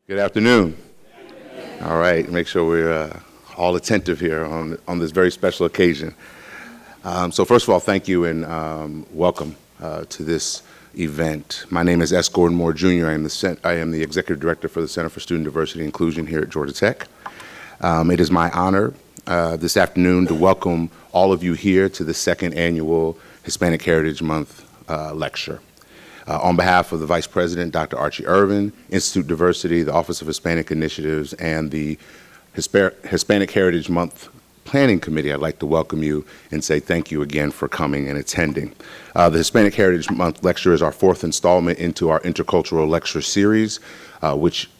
Good afternoon. All right, make sure we're all attentive here on this very special occasion. So first of all, thank you and welcome to this event. My name is S. Gordon Moore Jr. I am the Executive Director for the Center for Student Diversity and Inclusion here at Georgia Tech. It is my honor this afternoon to welcome all of you here to the second annual Hispanic Heritage Month lecture. On behalf of the Vice President, Dr. Archie Irvin, Institute Diversity, the Office of Hispanic Initiatives, and the Hispanic Heritage Month Planning Committee, I'd like to welcome you and say thank you again for coming and attending. The Hispanic Heritage Month lecture is our fourth installment into our intercultural lecture series, which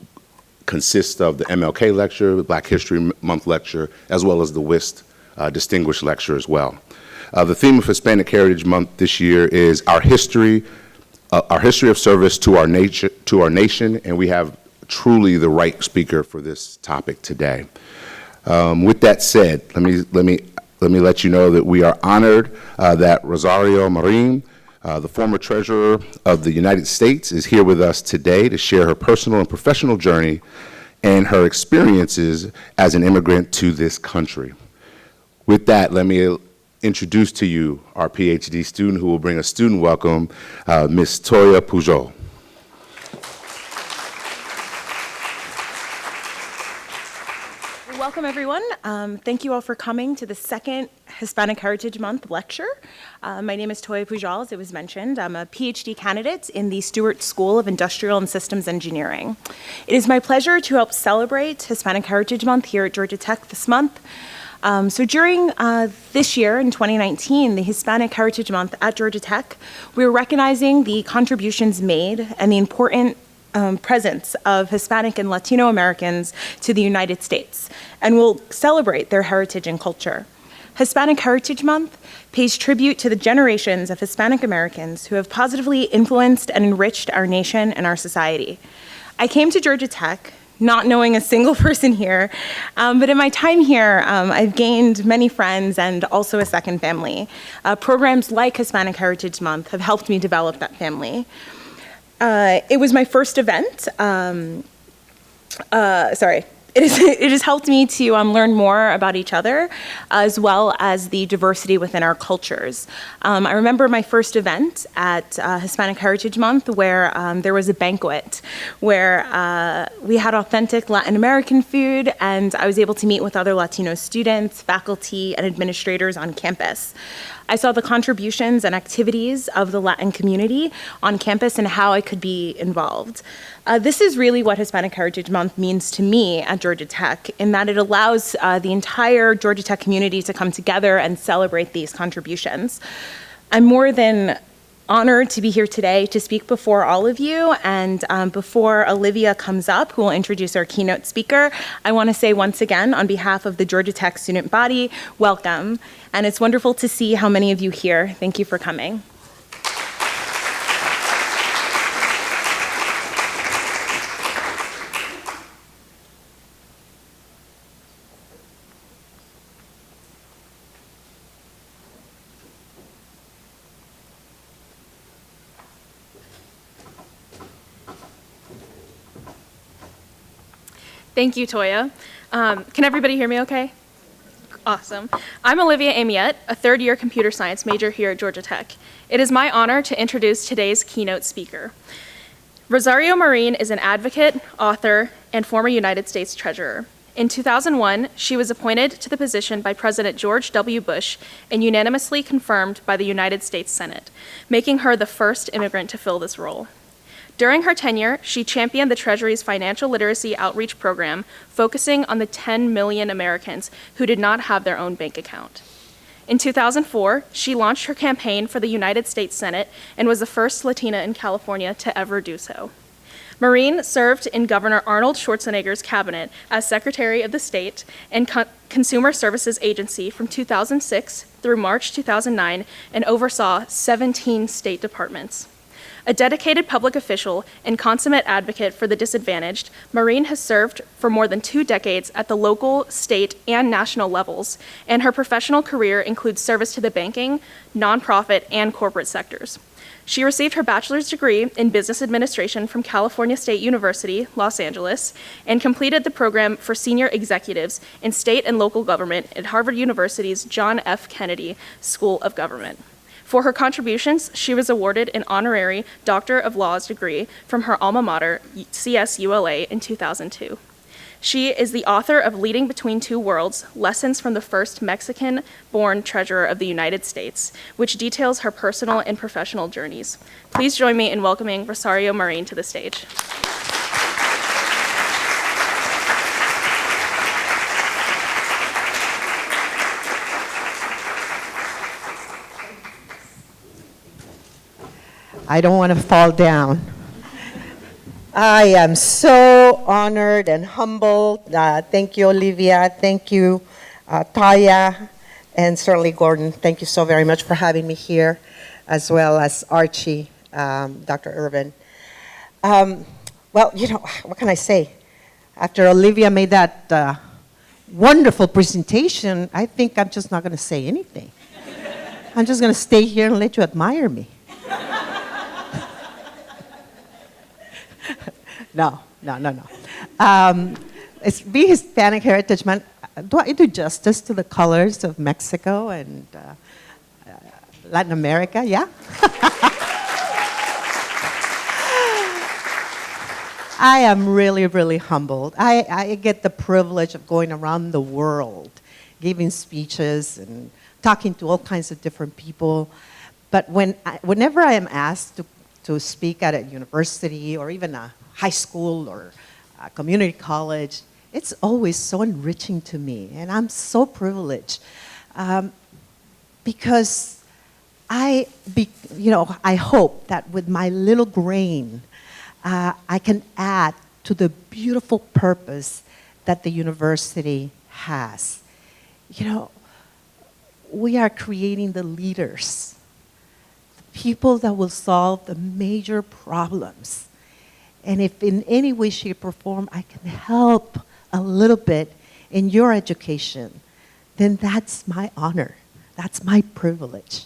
consists of the MLK lecture, the Black History Month lecture, as well as the WIST Distinguished Lecture as well. The theme of Hispanic Heritage Month this year is our history of service to our nation, and we have truly the right speaker for this topic today. With that said, let me let you know that we are honored that Rosario Marin, the former Treasurer of the United States, is here with us today to share her personal and professional journey and her experiences as an immigrant to this country. With that, let me introduce to you our PhD student who will bring a student welcome, Ms. Toya Pujol. Welcome, everyone. Thank you all for coming to the second Hispanic Heritage Month lecture. My name is Toya Pujol, as it was mentioned. I'm a PhD candidate in the Stewart School of Industrial and Systems Engineering. It is my pleasure to help celebrate Hispanic Heritage Month here at Georgia Tech this month. So during this year, in 2019, the Hispanic Heritage Month at Georgia Tech, we were recognizing the contributions made and the important presence of Hispanic and Latino Americans to the United States, and we'll celebrate their heritage and culture. Hispanic Heritage Month pays tribute to the generations of Hispanic Americans who have positively influenced and enriched our nation and our society. I came to Georgia Tech not knowing a single person here, but in my time here, I've gained many friends and also a second family. Programs like Hispanic Heritage Month have helped me develop that family. It was my first event. It has helped me to learn more about each other, as well as the diversity within our cultures. I remember my first event at Hispanic Heritage Month where there was a banquet where we had authentic Latin American food, and I was able to meet with other Latino students, faculty, and administrators on campus. I saw the contributions and activities of the Latin community on campus and how I could be involved. This is really what Hispanic Heritage Month means to me at Georgia Tech, in that it allows the entire Georgia Tech community to come together and celebrate these contributions. I'm more than honored to be here today to speak before all of you, and before Olivia comes up, who will introduce our keynote speaker, I want to say once again, on behalf of the Georgia Tech student body, welcome. And it's wonderful to see how many of you here. Thank you for coming. Thank you, Toya. Can everybody hear me okay? Awesome. I'm Olivia Amiette, a third-year computer science major here at Georgia Tech. It is my honor to introduce today's keynote speaker. Rosario Marin is an advocate, author, and former United States Treasurer. In 2001, she was appointed to the position by President George W. Bush and unanimously confirmed by the United States Senate, making her the first immigrant to fill this role. During her tenure, she championed the Treasury's financial literacy outreach program, focusing on the 10 million Americans who did not have their own bank account. In 2004, she launched her campaign for the United States Senate and was the first Latina in California to ever do so. Marin served in Governor Arnold Schwarzenegger's cabinet as Secretary of the State and Consumer Services Agency from 2006 through March 2009 and oversaw 17 state departments. A dedicated public official and consummate advocate for the disadvantaged, Marin has served for more than 2 decades at the local, state, and national levels, and her professional career includes service to the banking, nonprofit, and corporate sectors. She received her bachelor's degree in business administration from California State University, Los Angeles, and completed the program for senior executives in state and local government at Harvard University's John F. Kennedy School of Government. For her contributions, she was awarded an honorary Doctor of Laws degree from her alma mater, CSULA, in 2002. She is the author of Leading Between Two Worlds, Lessons from the First Mexican-Born Treasurer of the United States, which details her personal and professional journeys. Please join me in welcoming Rosario Marin to the stage. I don't want to fall down. I am so honored and humbled. Thank you, Olivia. Thank you, Taya, and certainly Gordon. Thank you so very much for having me here, as well as Archie, Dr. Irvin. Well, you know, what can I say? After Olivia made that wonderful presentation, I think I'm just not going to say anything. I'm just going to stay here and let you admire me. No. It's Be Hispanic Heritage Month. Do I do justice to the colors of Mexico and Latin America? Yeah? I am really, really humbled. I get the privilege of going around the world, giving speeches and talking to all kinds of different people. But whenever I am asked to speak at a university or even a high school or a community college, it's always so enriching to me, and I'm so privileged because I hope that with my little grain, I can add to the beautiful purpose that the university has. You know, we are creating the leaders, the people that will solve the major problems. And if in any way, shape, or form I can help a little bit in your education, then that's my honor. That's my privilege.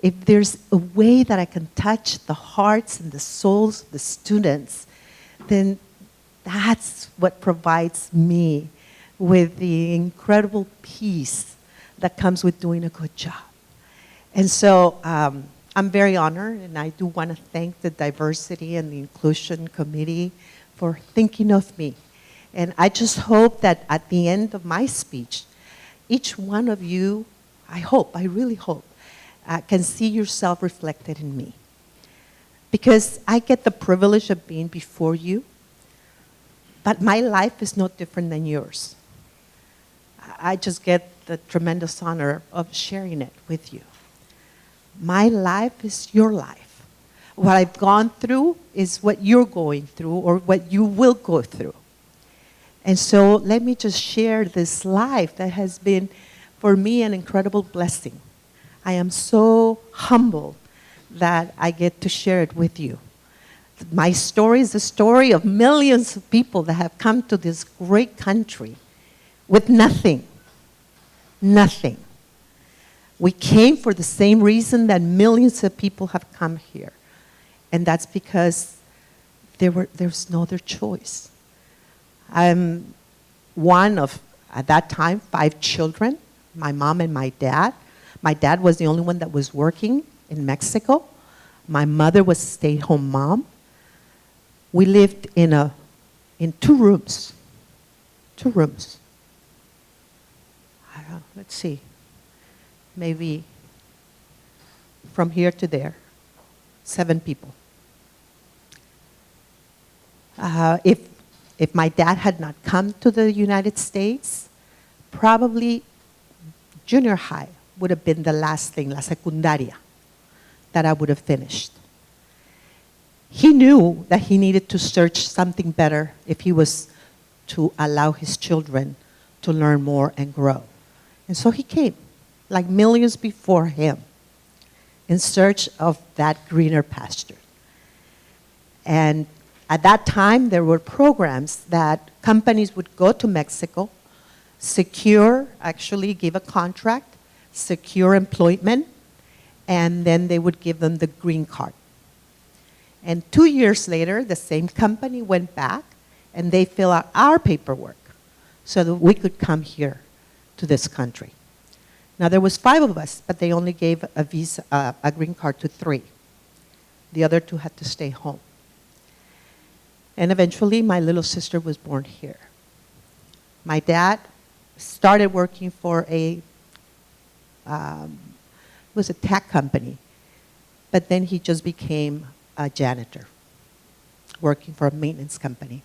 If there's a way that I can touch the hearts and the souls of the students, then that's what provides me with the incredible peace that comes with doing a good job. And so, I'm very honored, and I do want to thank the Diversity and the Inclusion Committee for thinking of me. And I just hope that at the end of my speech, each one of you, I really hope, can see yourself reflected in me. Because I get the privilege of being before you, but my life is no different than yours. I just get the tremendous honor of sharing it with you. My life is your life. What I've gone through is what you're going through or what you will go through. And so let me just share this life that has been, for me, an incredible blessing. I am so humbled that I get to share it with you. My story is the story of millions of people that have come to this great country with nothing. Nothing. We came for the same reason that millions of people have come here. And that's because there's no other choice. I'm one of, at that time, 5 children, my mom and my dad. My dad was the only one that was working in Mexico. My mother was a stay-at-home mom. We lived in 2 rooms. 2 rooms. I don't know, let's see. Maybe from here to there, 7 people. If my dad had not come to the United States, probably junior high would have been the last thing, la secundaria, that I would have finished. He knew that he needed to search something better if he was to allow his children to learn more and grow. And so he came, like millions before him, in search of that greener pasture. And at that time, there were programs that companies would go to Mexico, give a contract, secure employment, and then they would give them the green card. And 2 years later, the same company went back, and they fill out our paperwork so that we could come here to this country. Now, there was 5 of us, but they only gave a visa, a green card to 3. The other 2 had to stay home. And eventually, my little sister was born here. My dad started working for it was a tech company, but then he just became a janitor, working for a maintenance company.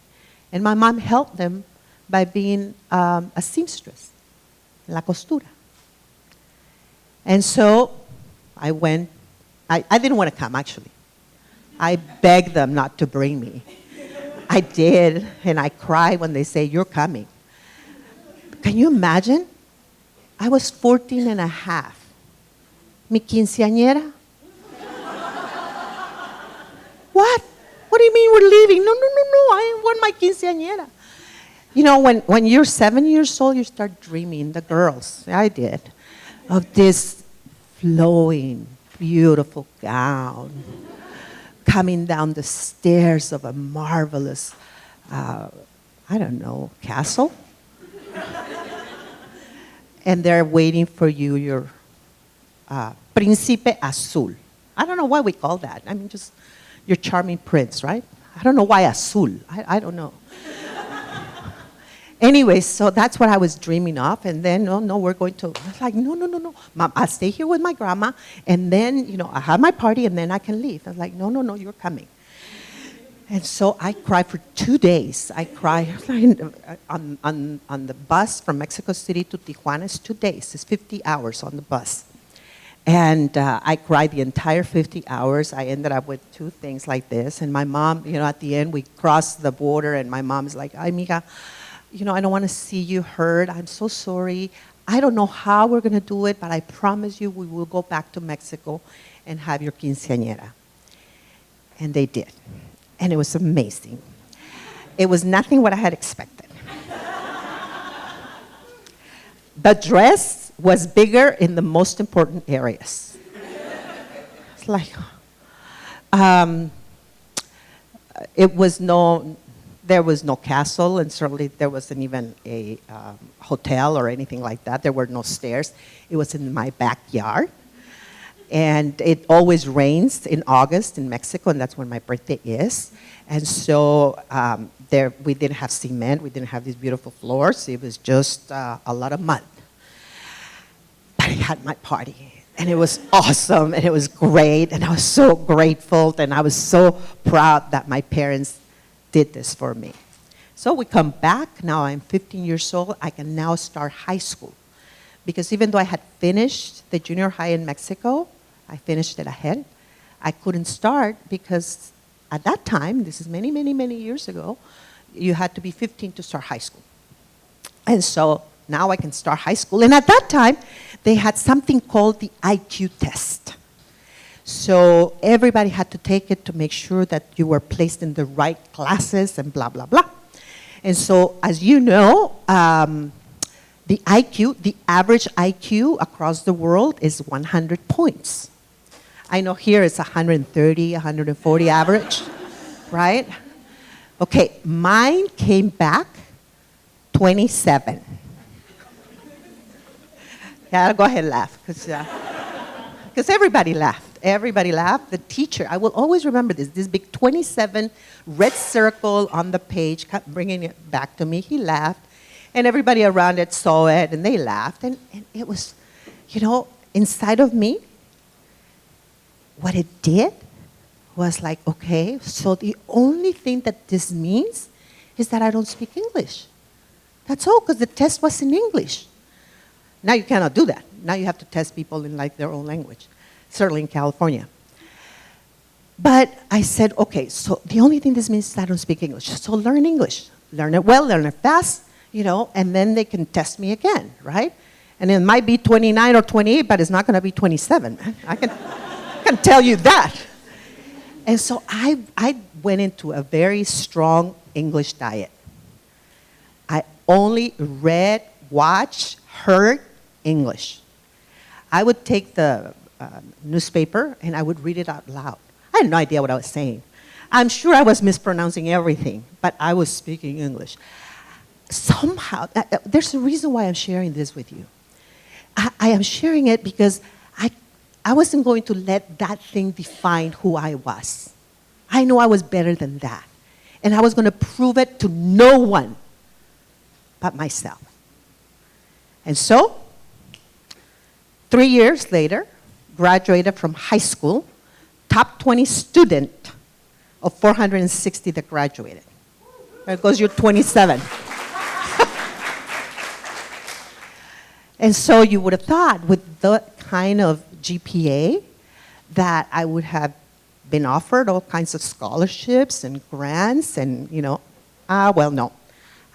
And my mom helped them by being a seamstress, la costura. And so I went, I didn't want to come, actually. I begged them not to bring me. I did, and I cried when they say, "You're coming." Can you imagine? I was 14 and a half. Mi quinceañera? What? What do you mean we're leaving? No, I want my quinceañera. You know, when you're 7 years old, you start dreaming, the girls, I did, of this flowing, beautiful gown, coming down the stairs of a marvelous, I don't know, castle. And they're waiting for you, your Príncipe Azul. I don't know why we call that. I mean, just your charming prince, right? I don't know why Azul. I don't know. Anyway, so that's what I was dreaming of. And then, no, we're going to, I was like, no. Mom, I'll stay here with my grandma. And then, I have my party and then I can leave. I was like, no, you're coming. And so I cried for 2 days. I cried on the bus from Mexico City to Tijuana. It's 2 days. It's 50 hours on the bus. And I cried the entire 50 hours. I ended up with 2 things like this. And my mom, at the end, we crossed the border, and my mom's like, "Ay, mija, I don't want to see you hurt. I'm so sorry. I don't know how we're going to do it, but I promise you we will go back to Mexico and have your quinceañera." And they did. And it was amazing. It was nothing what I had expected. The dress was bigger in the most important areas. It's like, there was no castle, and certainly there wasn't even a hotel or anything like that. There were no stairs. It was in my backyard. And it always rains in August in Mexico, and that's when my birthday is. And so we didn't have cement. We didn't have these beautiful floors. It was just a lot of mud. But I had my party, and it was awesome, and it was great, and I was so grateful, and I was so proud that my parents did this for me. So we come back. Now I'm 15 years old. I can now start high school. Because even though I had finished the junior high in Mexico, I finished it ahead. I couldn't start because at that time, this is many, many, many years ago, you had to be 15 to start high school. And so now I can start high school. And at that time, they had something called the IQ test. So everybody had to take it to make sure that you were placed in the right classes and blah, blah, blah. And so, as you know, the IQ, the average IQ across the world is 100 points. I know here it's 130, 140 average, right? Okay, mine came back 27. Yeah, go ahead and laugh, because everybody laughed. Everybody laughed. The teacher, I will always remember this big 27 red circle on the page, bringing it back to me. He laughed. And everybody around it saw it, and they laughed. And it was, inside of me, what it did was like, okay, so the only thing that this means is that I don't speak English. That's all, because the test was in English. Now you cannot do that. Now you have to test people in their own language, certainly in California. But I said, okay, so the only thing this means is that I don't speak English. So learn English. Learn it well, learn it fast. And then they can test me again, right? And it might be 29 or 28, but it's not going to be 27, man. I can tell you that. And so I went into a very strong English diet. I only read, watched, heard English. I would take the newspaper, and I would read it out loud. I had no idea what I was saying. I'm sure I was mispronouncing everything, but I was speaking English. Somehow, there's a reason why I'm sharing this with you. I am sharing it because I wasn't going to let that thing define who I was. I knew I was better than that. And I was going to prove it to no one but myself. And so, 3 years later, graduated from high school, top 20 student of 460 that graduated. There goes your 27. And so you would have thought with that kind of GPA that I would have been offered all kinds of scholarships and grants and, well, no.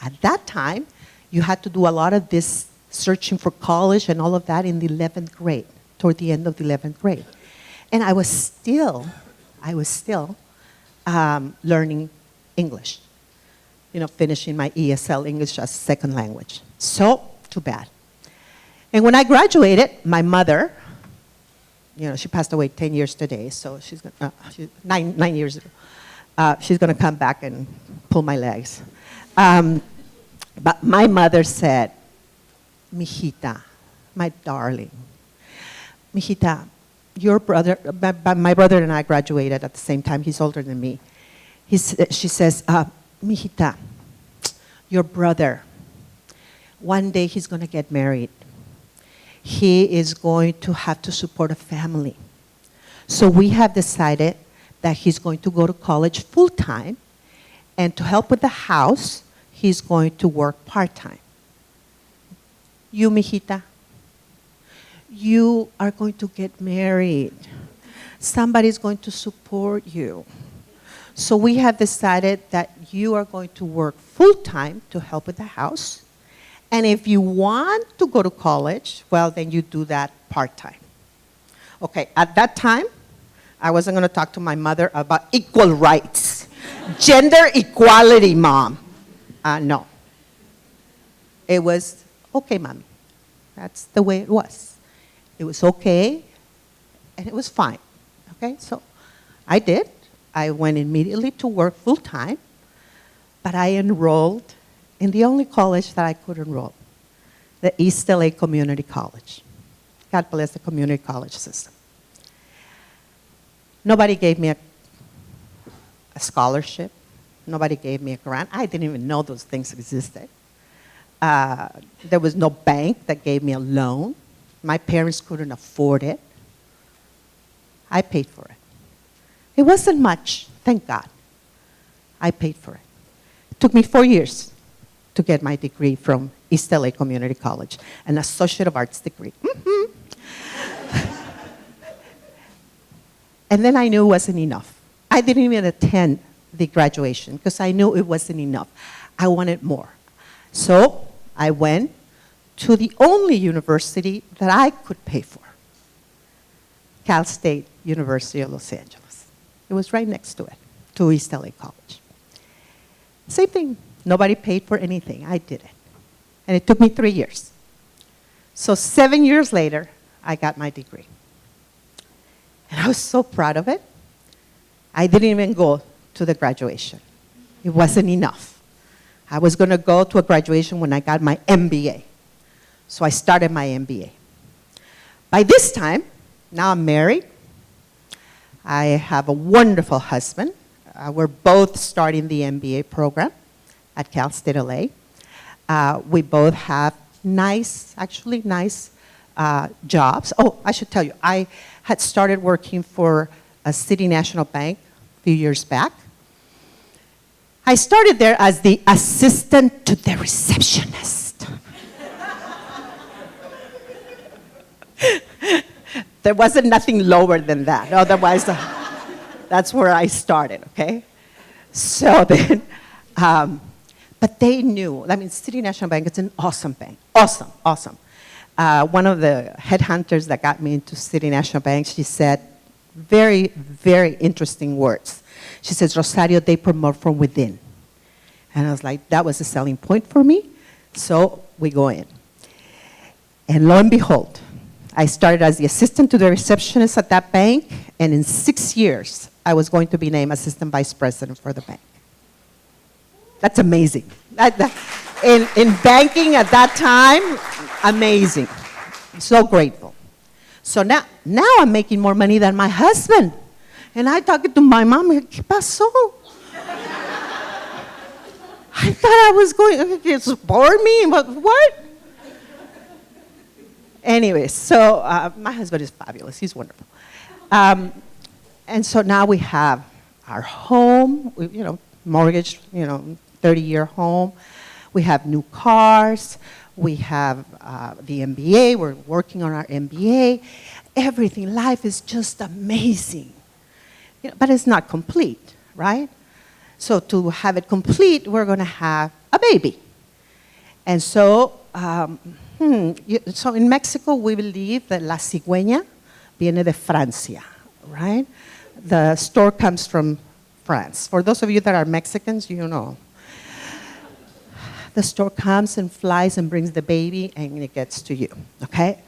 At that time, you had to do a lot of this searching for college and all of that in the 11th grade, toward the end of the 11th grade. And I was still learning English, finishing my ESL, English as second language. So, too bad. And when I graduated, my mother, she passed away 10 years today, so she's 9 years ago. She's going to come back and pull my legs. But my mother said, "Mijita, my darling, Mijita, your brother," my brother and I graduated at the same time. He's older than me. She says, "Mijita, your brother, one day he's going to get married. He is going to have to support a family. So we have decided that he's going to go to college full-time, and to help with the house, he's going to work part-time. You, mijita, you are going to get married. Somebody's going to support you. So we have decided that you are going to work full-time to help with the house. And if you want to go to college, well, then you do that part-time." Okay, at that time, I wasn't going to talk to my mother about equal rights. Gender equality, Mom. No. It was, okay, Mommy. That's the way it was. It was okay, and it was fine. Okay, so I did. I went immediately to work full-time, but I enrolled in the only college that I could enroll, the East LA Community College. God bless the community college system. Nobody gave me a scholarship. Nobody gave me a grant. I didn't even know those things existed. There was no bank that gave me a loan. My parents couldn't afford it. I paid for it. It wasn't much, thank God. I paid for it. It took me 4 years to get my degree from East LA Community College, an Associate of Arts degree. Mm-hmm. And then I knew it wasn't enough. I didn't even attend the graduation because I knew it wasn't enough. I wanted more. So I went to the only university that I could pay for, Cal State University of Los Angeles. It was right next to it, to East LA College. Same thing. Nobody paid for anything. I did it. And it took me 3 years. So 7 years later, I got my degree. And I was so proud of it. I didn't even go to the graduation. It wasn't enough. I was going to go to a graduation when I got my MBA. So I started my MBA. By this time, now I'm married. I have a wonderful husband. We're both starting the MBA program at Cal State LA. We both have nice jobs. Oh, I should tell you, I had started working for a City National Bank a few years back. I started there as the assistant to the receptionist. There wasn't nothing lower than that. Otherwise, that's where I started, okay? So then, but they knew. I mean, City National Bank, it's an awesome bank. Awesome, awesome. One of the headhunters that got me into City National Bank, she said very, very interesting words. She says, "Rosario, they promote from within." And I was like, that was a selling point for me. So we go in. And lo and behold, I started as the assistant to the receptionist at that bank, and in 6 years, I was going to be named assistant vice president for the bank. That's amazing. In banking at that time, amazing. So grateful. So now I'm making more money than my husband. And I talking to my mom, ¿qué pasó? I thought I was going to support me, but what? Anyway, so my husband is fabulous. He's wonderful. And so now we have our home, mortgaged, 30-year home. We have new cars. We have the MBA. We're working on our MBA. Everything. Life is just amazing. But it's not complete, right? So to have it complete, we're going to have a baby. And so, so in Mexico, we believe that la cigüeña viene de Francia, right? The store comes from France. For those of you that are Mexicans, you know. The store comes and flies and brings the baby, and it gets to you, okay?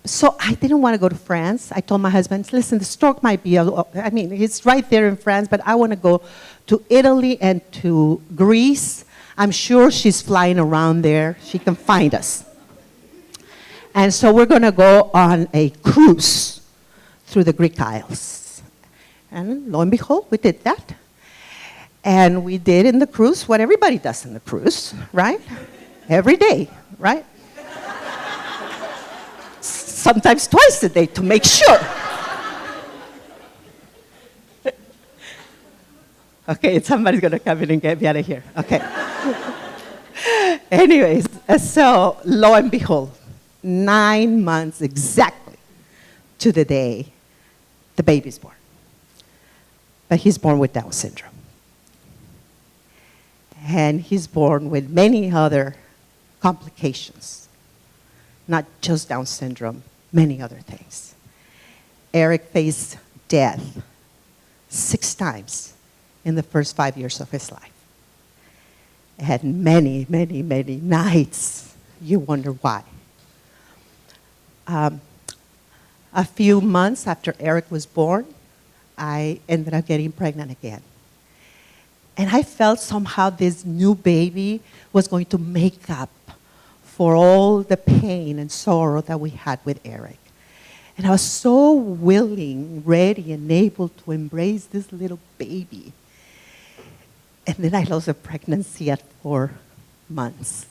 So I didn't want to go to France. I told my husband, listen, the stork might be, it's right there in France, but I want to go to Italy and to Greece. I'm sure she's flying around there. She can find us. And so we're going to go on a cruise through the Greek Isles. And lo and behold, we did that. And we did in the cruise what everybody does in the cruise, right? Every day, right? Sometimes twice a day to make sure. Okay, somebody's going to come in and get me out of here. Okay. Anyways, so lo and behold, 9 months exactly to the day the baby's born. But he's born with Down syndrome. And he's born with many other complications, not just Down syndrome, many other things. Eric faced death 6 times in the first 5 years of his life. And many, many, many nights you wonder why. A few months after Eric was born, I ended up getting pregnant again. And I felt somehow this new baby was going to make up for all the pain and sorrow that we had with Eric. And I was so willing, ready, and able to embrace this little baby. And then I lost a pregnancy at 4 months.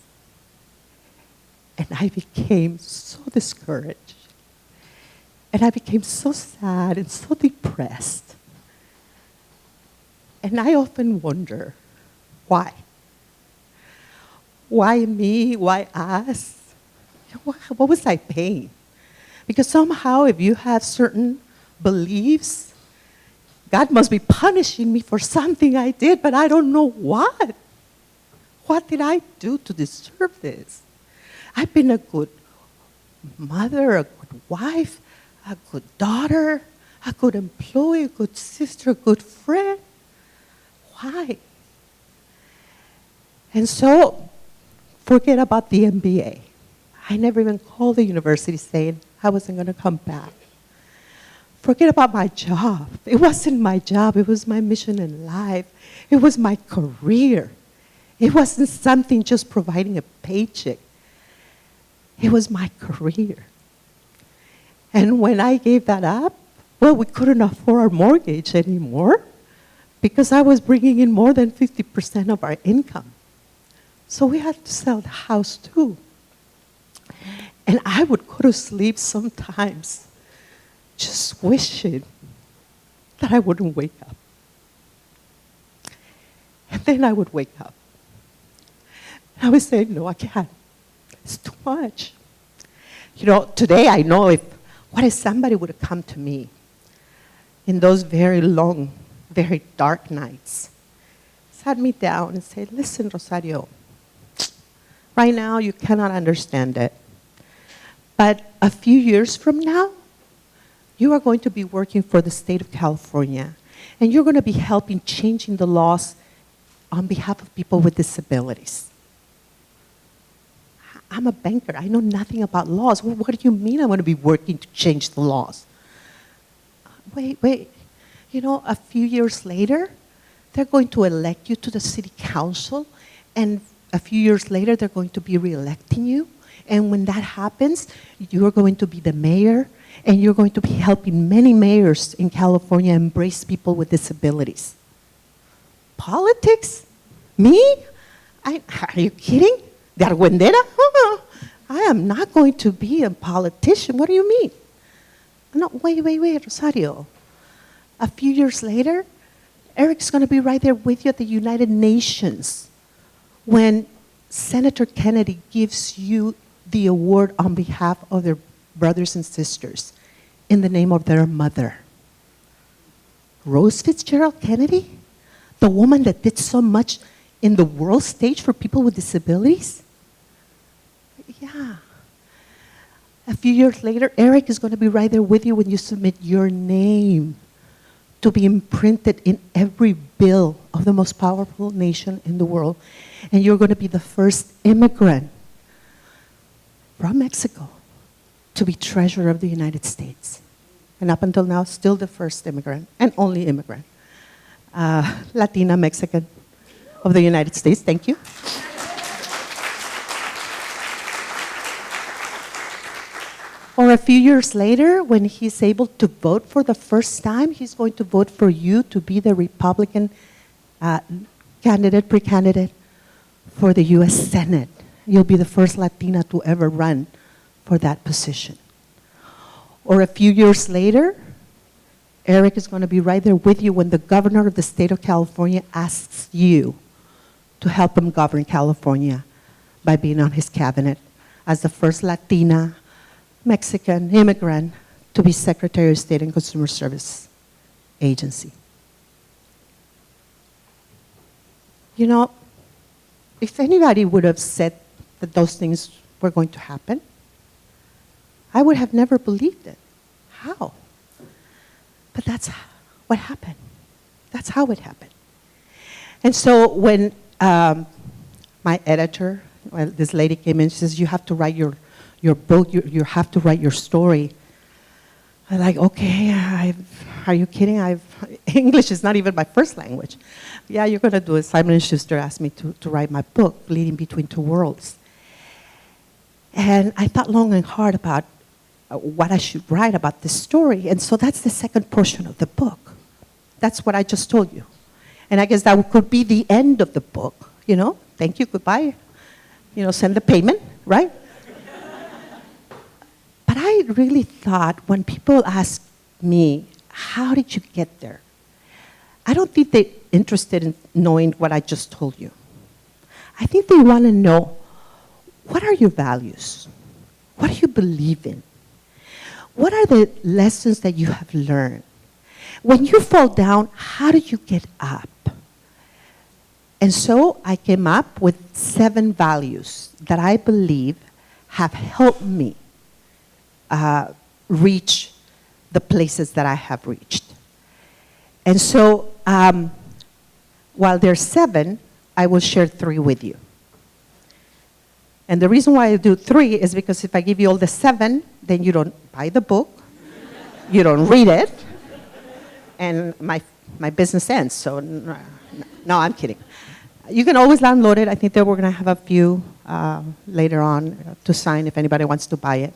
And I became so discouraged. And I became so sad and so depressed. And I often wonder, why? Why me? Why us? What was I paying? Because somehow if you have certain beliefs, God must be punishing me for something I did, but I don't know what. What did I do to deserve this? I've been a good mother, a good wife, a good daughter, a good employee, a good sister, a good friend. Why? And so, forget about the MBA. I never even called the university saying I wasn't going to come back. Forget about my job. It wasn't my job. It was my mission in life. It was my career. It wasn't something just providing a paycheck. It was my career. And when I gave that up, well, we couldn't afford our mortgage anymore because I was bringing in more than 50% of our income. So we had to sell the house too. And I would go to sleep sometimes just wishing that I wouldn't wake up. And then I would wake up. And I would say, no, I can't. It's too much. Today I know what if somebody would have come to me in those very long, very dark nights, sat me down and said, listen, Rosario, right now you cannot understand it. But a few years from now, you are going to be working for the state of California, and you're going to be helping changing the laws on behalf of people with disabilities. I'm a banker. I know nothing about laws. Well, what do you mean I want to be working to change the laws? Wait. You know, a few years later, they're going to elect you to the city council, and a few years later, they're going to be re-electing you. And when that happens, you're going to be the mayor, and you're going to be helping many mayors in California embrace people with disabilities. Politics? Me? Are you kidding? ¿De argüendera? I am not going to be a politician. What do you mean? No, wait, Rosario. A few years later, Eric's going to be right there with you at the United Nations when Senator Kennedy gives you the award on behalf of their brothers and sisters in the name of their mother. Rose Fitzgerald Kennedy, the woman that did so much in the world stage for people with disabilities? Yeah. A few years later, Eric is going to be right there with you when you submit your name to be imprinted in every bill of the most powerful nation in the world. And you're going to be the first immigrant from Mexico to be treasurer of the United States. And up until now, still the first immigrant and only immigrant. Latina Mexican of the United States. Thank you. Or a few years later, when he's able to vote for the first time, he's going to vote for you to be the Republican pre-candidate for the U.S. Senate. You'll be the first Latina to ever run for that position. Or a few years later, Eric is going to be right there with you when the governor of the state of California asks you to help him govern California by being on his cabinet as the first Latina Mexican immigrant to be Secretary of State and Consumer Service Agency. You know, if anybody would have said that those things were going to happen, I would have never believed it. How? But that's what happened. That's how it happened. And so when my editor, this lady came in, she says, you have to write your book, you have to write your story. I'm like, okay, are you kidding? English is not even my first language. Yeah, you're going to do it. Simon & Schuster asked me to write my book, Bleeding Between Two Worlds. And I thought long and hard about what I should write about this story. And so that's the second portion of the book. That's what I just told you. And I guess that could be the end of the book, you know? Thank you, goodbye. You know, send the payment, right? But I really thought when people ask me, how did you get there? I don't think they're interested in knowing what I just told you. I think they want to know, what are your values? What do you believe in? What are the lessons that you have learned? When you fall down, how do you get up? And so I came up with 7 values that I believe have helped me reach the places that I have reached. And so while there's 7, I will share 3 with you. And the reason why I do 3 is because if I give you all the 7, then you don't buy the book, you don't read it, and my business ends. So no, I'm kidding. You can always download it. I think that we're going to have a few later on to sign if anybody wants to buy it.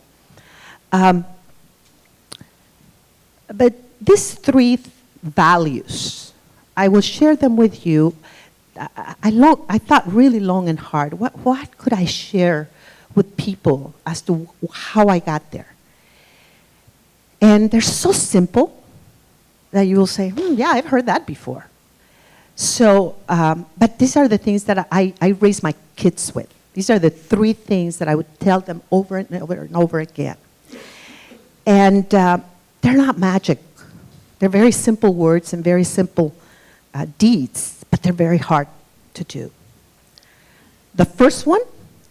But these 3 values, I will share them with you. I thought really long and hard. What could I share with people as to how I got there? And they're so simple that you will say, yeah, I've heard that before. So, but these are the things that I raise my kids with. These are the 3 things that I would tell them over and over and over again. And they're not magic. They're very simple words and very simple deeds, but they're very hard to do. The first one,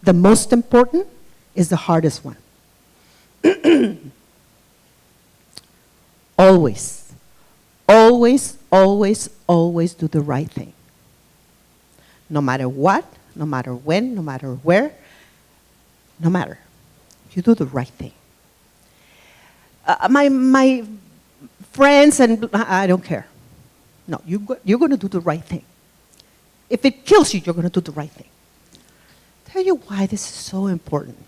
the most important, is the hardest one. Always, always, always, always do the right thing. No matter what, no matter when, no matter where, no matter. You do the right thing. My friends and I don't care. No, you're going to do the right thing. If it kills you, you're going to do the right thing. Tell you why this is so important.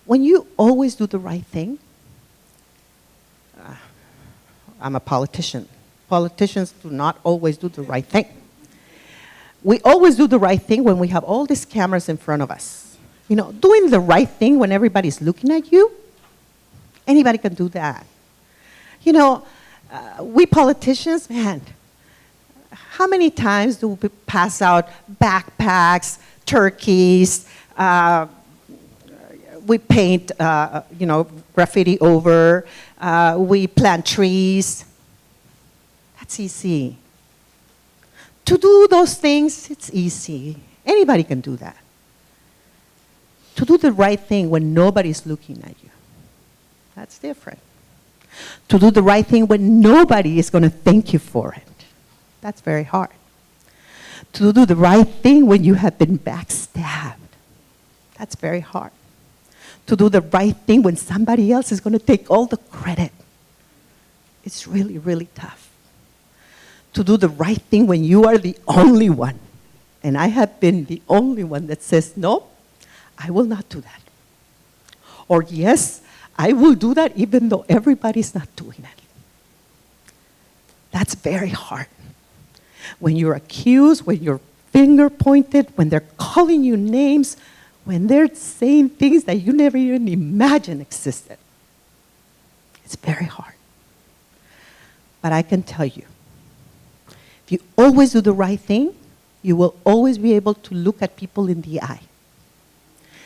When you always do the right thing, I'm a politician. Politicians do not always do the right thing. We always do the right thing when we have all these cameras in front of us. You know, doing the right thing when everybody's looking at you, anybody can do that. You know, we politicians, man, how many times do we pass out backpacks, turkeys, we paint, graffiti over, we plant trees. That's easy. To do those things, it's easy. Anybody can do that. To do the right thing when nobody's looking at you, that's different. To do the right thing when nobody is going to thank you for it, that's very hard. To do the right thing when you have been backstabbed, that's very hard. To do the right thing when somebody else is going to take all the credit, it's really, really tough. To do the right thing when you are the only one, and I have been the only one that says, no, I will not do that. Or yes, I will do that even though everybody's not doing it. That's very hard. When you're accused, when you're finger pointed, when they're calling you names, when they're saying things that you never even imagined existed. It's very hard. But I can tell you, if you always do the right thing, you will always be able to look at people in the eye.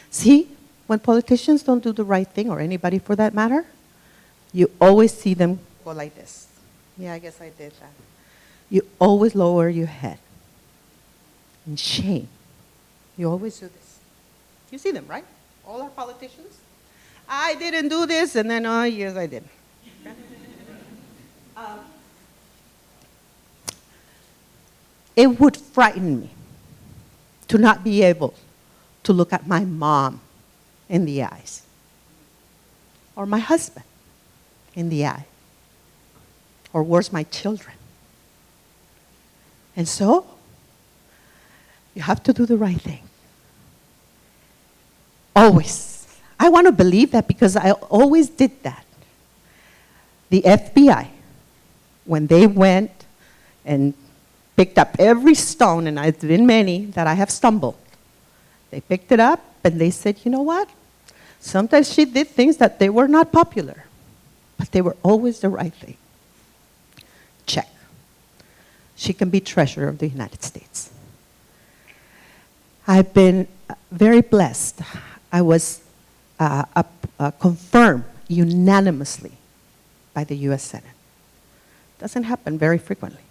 See, when politicians don't do the right thing, or anybody for that matter, you always see them go like this. Yeah, I guess I did that. You always lower your head. In shame. You always do this. You see them, right? All our politicians. I didn't do this, and then, oh, yes, I did. It would frighten me to not be able to look at my mom in the eyes, or my husband in the eye, or worse, my children. And so, you have to do the right thing. Always. I want to believe that because I always did that. The FBI, when they went and picked up every stone, and I've been many that I have stumbled, they picked it up and they said, you know what? Sometimes she did things that they were not popular, but they were always the right thing. Check. She can be treasurer of the United States. I've been very blessed. I was confirmed unanimously by the U.S. Senate. Doesn't happen very frequently.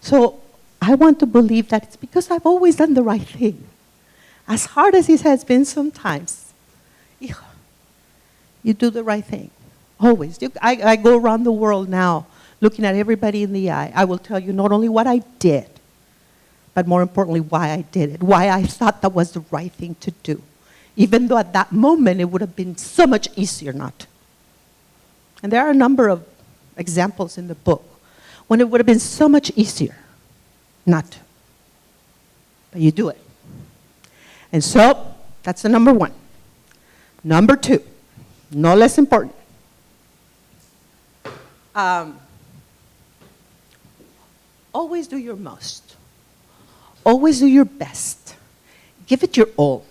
So I want to believe that it's because I've always done the right thing. As hard as it has been sometimes, you do the right thing. Always. I go around the world now looking at everybody in the eye. I will tell you not only what I did, but more importantly, why I did it, why I thought that was the right thing to do. Even though at that moment it would have been so much easier not to. And there are a number of examples in the book when it would have been so much easier not to. But you do it. And so, that's the number one. Number two, no less important. Always do your most. Always do your best. Give it your all.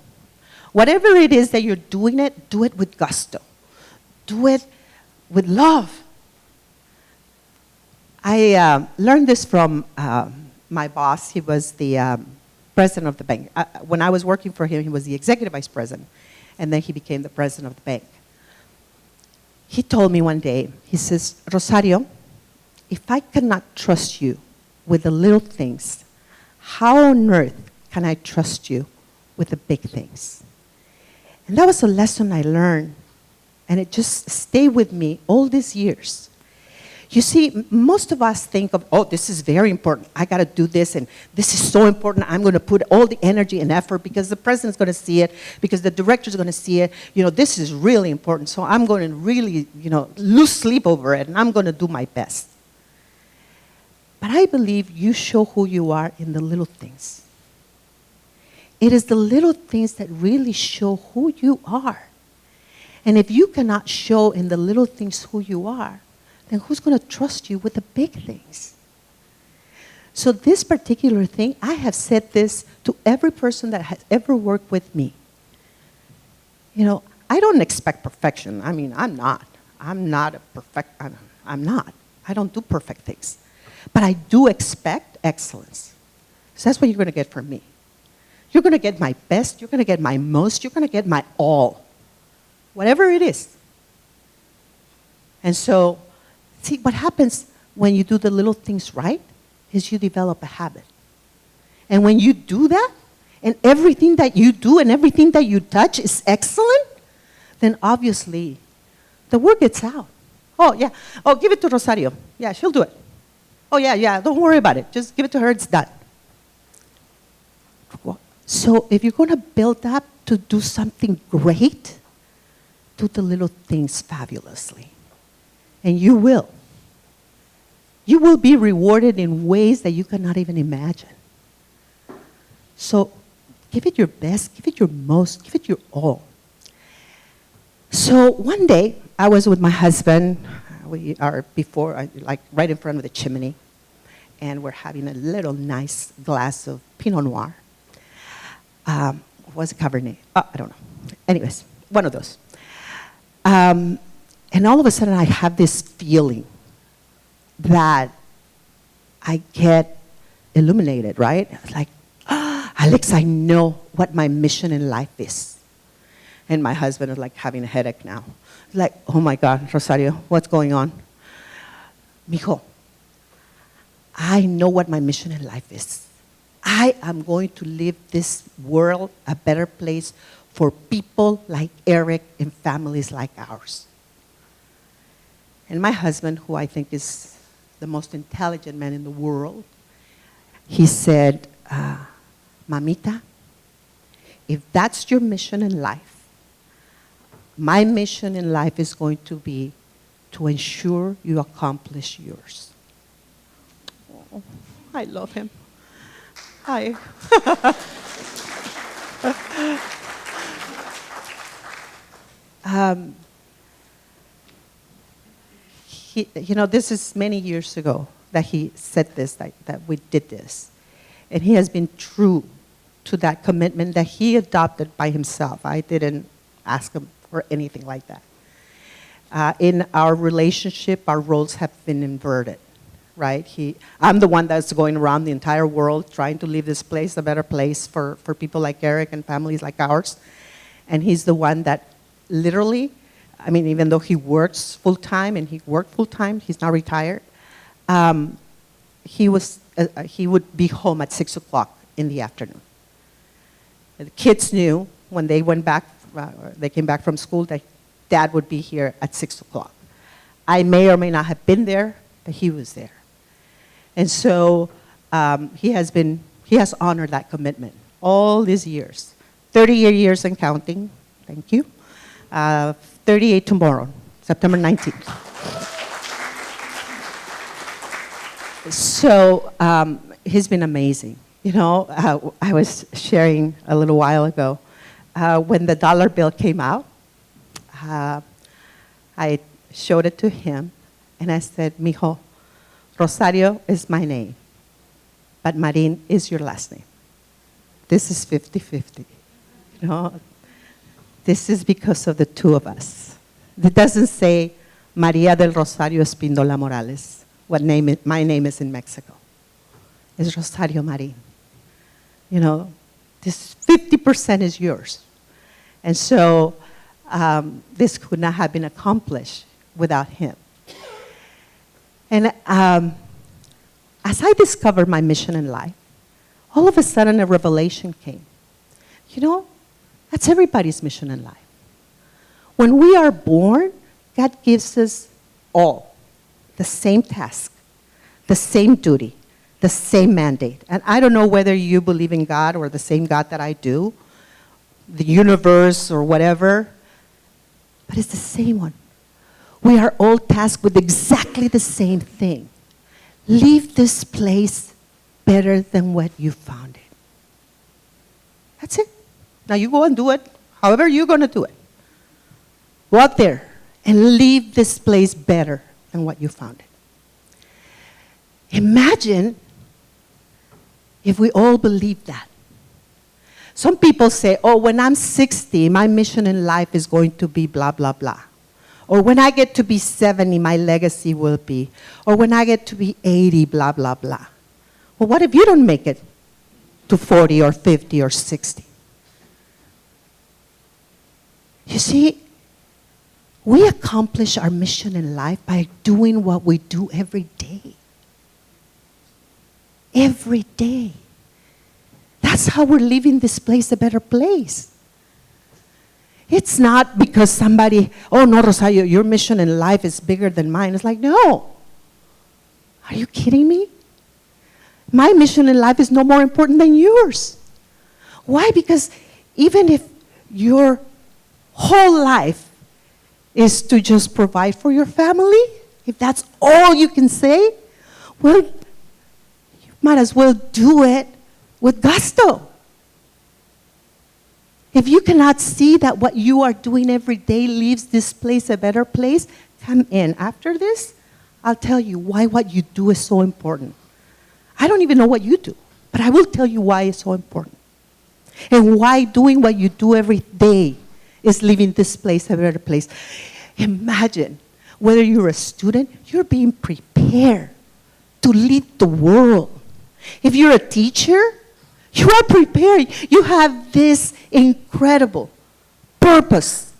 Whatever it is that you're doing it, do it with gusto. Do it with love. I learned this from my boss. He was the president of the bank. When I was working for him, he was the executive vice president, and then he became the president of the bank. He told me one day, he says, Rosario, if I cannot trust you with the little things, how on earth can I trust you with the big things? And that was a lesson I learned, and it just stayed with me all these years. You see, most of us think of, oh, this is very important. I got to do this, and this is so important. I'm going to put all the energy and effort because the president's going to see it, because the director's going to see it. You know, this is really important, so I'm going to really, lose sleep over it, and I'm going to do my best. But I believe you show who you are in the little things. It is the little things that really show who you are. And if you cannot show in the little things who you are, then who's going to trust you with the big things? So this particular thing, I have said this to every person that has ever worked with me. I don't expect perfection. I mean, I'm not. I'm not. I don't do perfect things. But I do expect excellence. So that's what you're going to get from me. You're going to get my best. You're going to get my most. You're going to get my all. Whatever it is. And so, see, what happens when you do the little things right is you develop a habit. And when you do that, and everything that you do and everything that you touch is excellent, then obviously the word gets out. Oh, yeah. Oh, give it to Rosario. Yeah, she'll do it. Oh, yeah, don't worry about it. Just give it to her, it's done. So if you're going to build up to do something great, do the little things fabulously. And you will. You will be rewarded in ways that you cannot even imagine. So give it your best, give it your most, give it your all. So one day, I was with my husband. We are right in front of the chimney. And we're having a little nice glass of Pinot Noir. Was it Cabernet? Oh, I don't know. Anyways, one of those. And all of a sudden, I have this feeling that I get illuminated, right? It's like, Alex, I know what my mission in life is. And my husband is like having a headache now. Like, oh my God, Rosario, what's going on? Mijo, I know what my mission in life is. I am going to leave this world a better place for people like Eric and families like ours. And my husband, who I think is the most intelligent man in the world, he said, Mamita, if that's your mission in life, my mission in life is going to be to ensure you accomplish yours. Oh, I love him. This is many years ago that he said this, that we did this. And he has been true to that commitment that he adopted by himself. I didn't ask him for anything like that. In our relationship, our roles have been inverted, right? I'm the one that's going around the entire world trying to leave this place a better place for people like Eric and families like ours. And he's the one that literally, I mean, even though he works full-time, and he worked full-time, he's now retired, he would be home at 6 o'clock in the afternoon. The kids knew when they went back, they came back from school, that Dad would be here at 6 o'clock. I may or may not have been there, but he was there. And so he has honored that commitment all these years. 38 years and counting, thank you. 38 tomorrow, September 19th. So he's been amazing. I was sharing a little while ago, when the dollar bill came out, I showed it to him, and I said, Mijo, Rosario is my name, but Marin is your last name. This is 50-50. This is because of the two of us. It doesn't say Maria del Rosario Espíndola Morales, my name is in Mexico. It's Rosario Marin. This 50% is yours. And so this could not have been accomplished without him. And as I discovered my mission in life, all of a sudden a revelation came. That's everybody's mission in life. When we are born, God gives us all, the same task, the same duty, the same mandate. And I don't know whether you believe in God or the same God that I do, the universe or whatever, but it's the same one. We are all tasked with exactly the same thing. Leave this place better than what you found it. That's it. Now you go and do it however you're going to do it. Go out there and leave this place better than what you found it. Imagine if we all believed that. Some people say, oh, when I'm 60, my mission in life is going to be blah, blah, blah. Or when I get to be 70, my legacy will be. Or when I get to be 80, blah, blah, blah. Well, what if you don't make it to 40 or 50 or 60? You see, we accomplish our mission in life by doing what we do every day. Every day. That's how we're leaving this place a better place. It's not because somebody, oh no, Rosario, your mission in life is bigger than mine. It's like, no. Are you kidding me? My mission in life is no more important than yours. Why? Because even if your whole life is to just provide for your family, if that's all you can say, well, you might as well do it with gusto. If you cannot see that what you are doing every day leaves this place a better place, come in. After this, I'll tell you why what you do is so important. I don't even know what you do, but I will tell you why it's so important. And why doing what you do every day is leaving this place a better place. Imagine, whether you're a student, you're being prepared to lead the world. If you're a teacher, you are prepared. You have this incredible purpose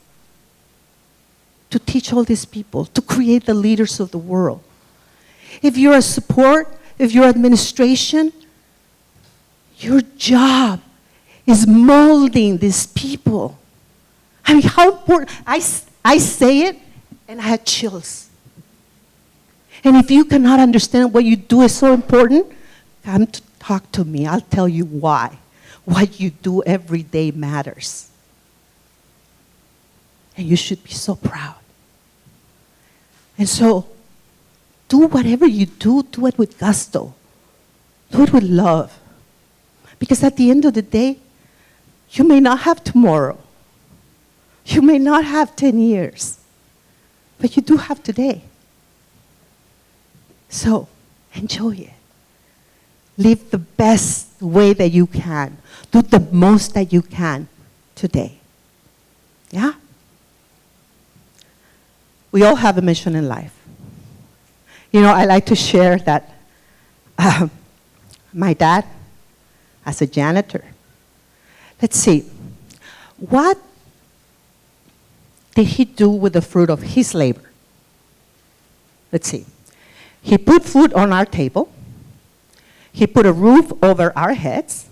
to teach all these people, to create the leaders of the world. If you're a support, if you're administration, your job is molding these people. I mean, how important. I say it, and I had chills. And if you cannot understand what you do is so important, come to talk to me. I'll tell you why. What you do every day matters. And you should be so proud. And so, do whatever you do it with gusto. Do it with love. Because at the end of the day, you may not have tomorrow. You may not have 10 years. But you do have today. So, enjoy it. Live the best way that you can. Do the most that you can today. Yeah? We all have a mission in life. You know, I like to share that my dad, as a janitor, let's see, what did he do with the fruit of his labor? Let's see. He put food on our table. He put a roof over our heads,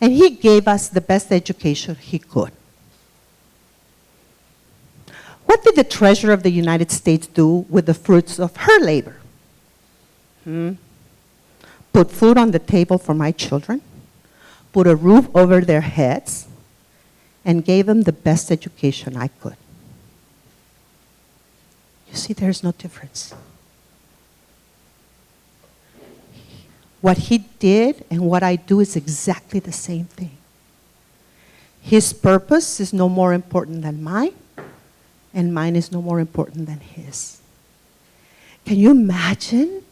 and he gave us the best education he could. What did the Treasurer of the United States do with the fruits of her labor? Put food on the table for my children, put a roof over their heads, and gave them the best education I could. You see, there's no difference. What he did and what I do is exactly the same thing. His purpose is no more important than mine, and mine is no more important than his. Can you imagine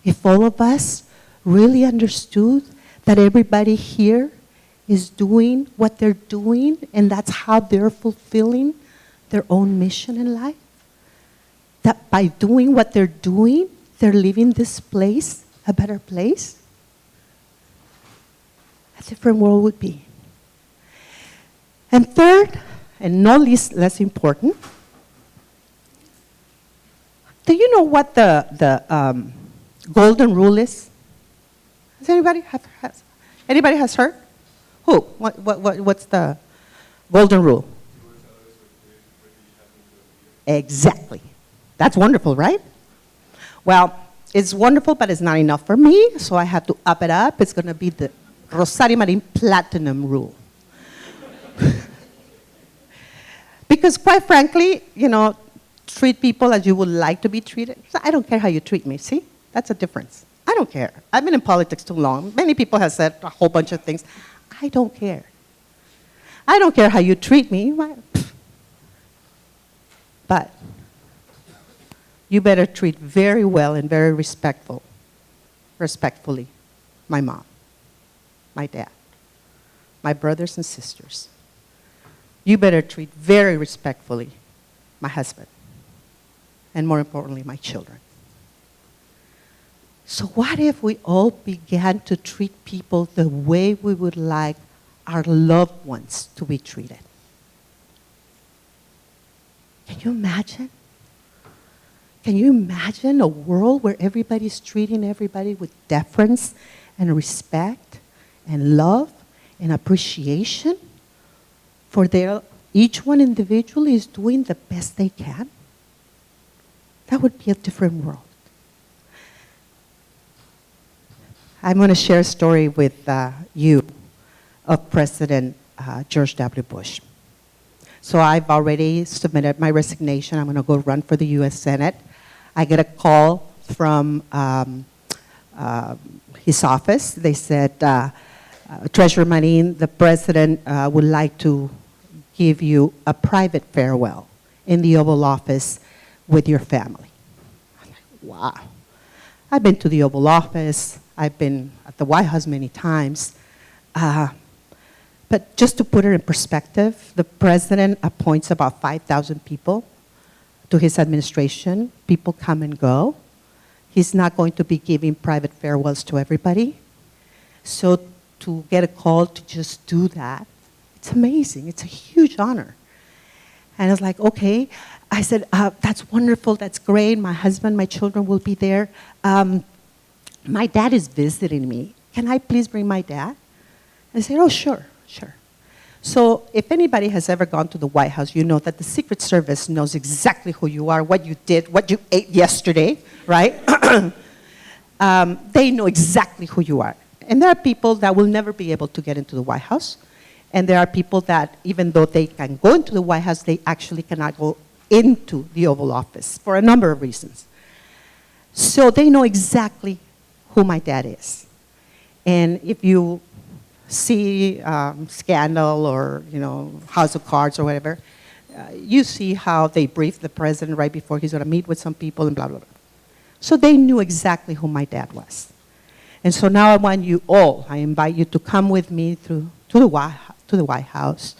if all of us really understood that everybody here is doing what they're doing, and that's how they're fulfilling their own mission in life? That by doing what they're doing, they're leaving this place a better place? A different world would be. And third, and not least less important, do you know what the golden rule is? Has anybody has heard? Who? What's the golden rule? Exactly. That's wonderful, right? Well, it's wonderful, but it's not enough for me, so I had to up it up. It's going to be the Rosario Marin Platinum rule. Because quite frankly, treat people as you would like to be treated. So I don't care how you treat me. See? That's a difference. I don't care. I've been in politics too long. Many people have said a whole bunch of things. I don't care. I don't care how you treat me. But you better treat very well and very respectfully, my mom, my dad, my brothers and sisters. You better treat very respectfully my husband, and more importantly, my children. So what if we all began to treat people the way we would like our loved ones to be treated? Can you imagine? Can you imagine a world where everybody's treating everybody with deference and respect and love and appreciation for each one individually is doing the best they can? That would be a different world. I'm going to share a story with you of President George W. Bush. So I've already submitted my resignation. I'm going to go run for the U.S. Senate. I get a call from his office. They said, Treasurer Marin, the president would like to give you a private farewell in the Oval Office with your family. I'm like, wow. I've been to the Oval Office. I've been at the White House many times. But just to put it in perspective, the president appoints about 5,000 people to his administration. People come and go. He's not going to be giving private farewells to everybody. So to get a call to just do that, it's amazing. It's a huge honor. And I was like, okay. I said, that's wonderful. That's great. My husband, my children will be there. My dad is visiting me. Can I please bring my dad? I said, oh, sure. So if anybody has ever gone to the White House, you know that the Secret Service knows exactly who you are, what you did, what you ate yesterday, right? They know exactly who you are. And there are people that will never be able to get into the White House. And there are people that, even though they can go into the White House, they actually cannot go into the Oval Office for a number of reasons. So they know exactly who my dad is. And if you see Scandal or House of Cards or whatever, you see how they brief the president right before he's going to meet with some people and blah, blah, blah. So they knew exactly who my dad was. And so now I want you all, I invite you to come with me to the White House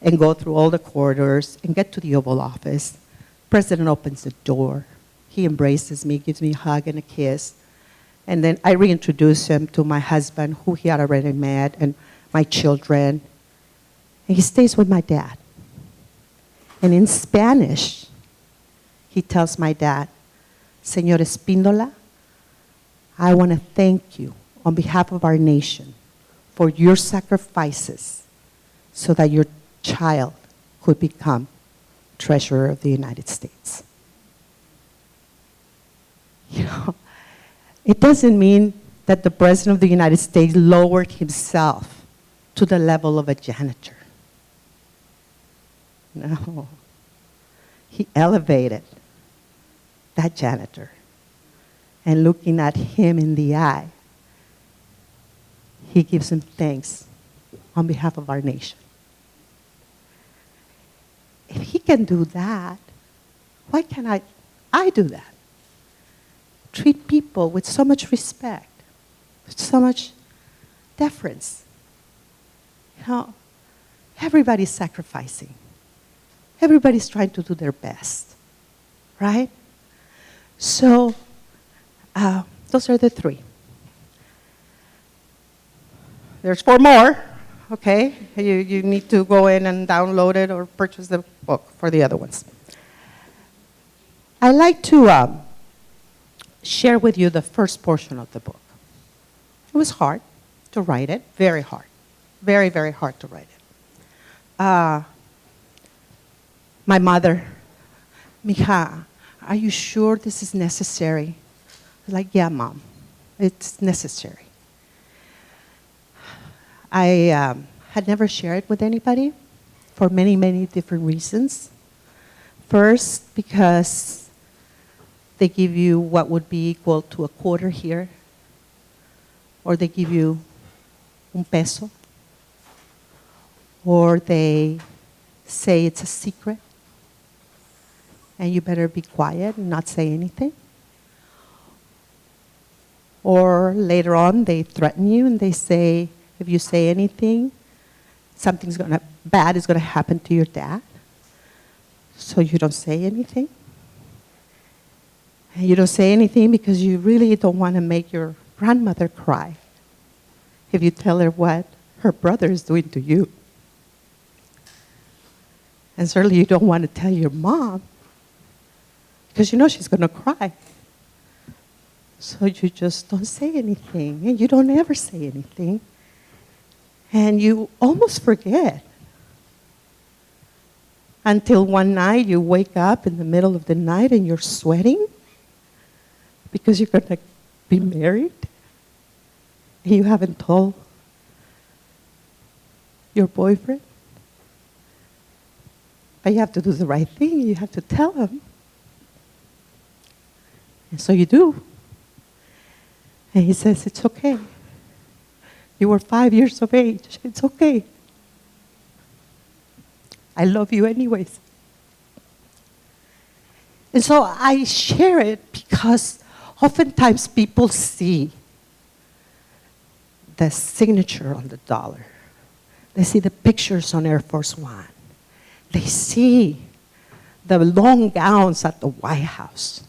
and go through all the corridors and get to the Oval Office. President opens the door. He embraces me, gives me a hug and a kiss. And then I reintroduce him to my husband, who he had already met, and my children. And he stays with my dad. And in Spanish, he tells my dad, Señor Espíndola, I want to thank you on behalf of our nation for your sacrifices so that your child could become Treasurer of the United States. It doesn't mean that the President of the United States lowered himself to the level of a janitor. No. He elevated that janitor. And looking at him in the eye, he gives him thanks on behalf of our nation. If he can do that, why can't I do that? Treat people with so much respect, with so much deference. Everybody's sacrificing. Everybody's trying to do their best, right? So those are the three. There's 4 more, okay? You need to go in and download it or purchase the book for the other ones. I like to share with you the first portion of the book. It was hard to write it, very hard. Very, very hard to write it. My mother, Mija, are you sure this is necessary Like, yeah, Mom, it's necessary. I had never shared it with anybody for many, many different reasons. First, because they give you what would be equal to a quarter here, or they give you un peso, or they say it's a secret, and you better be quiet and not say anything. Or later on, they threaten you and they say, if you say anything, bad is gonna happen to your dad. So you don't say anything. And you don't say anything because you really don't want to make your grandmother cry if you tell her what her brother is doing to you. And certainly you don't want to tell your mom because you know she's going to cry. So you just don't say anything, and you don't ever say anything. And you almost forget until one night you wake up in the middle of the night and you're sweating because you're going to be married and you haven't told your boyfriend. But you have to do the right thing. You have to tell him. And so you do. And he says, it's okay. You were 5 years of age. It's okay. I love you anyways. And so I share it because oftentimes people see the signature on the dollar. They see the pictures on Air Force One. They see the long gowns at the White House.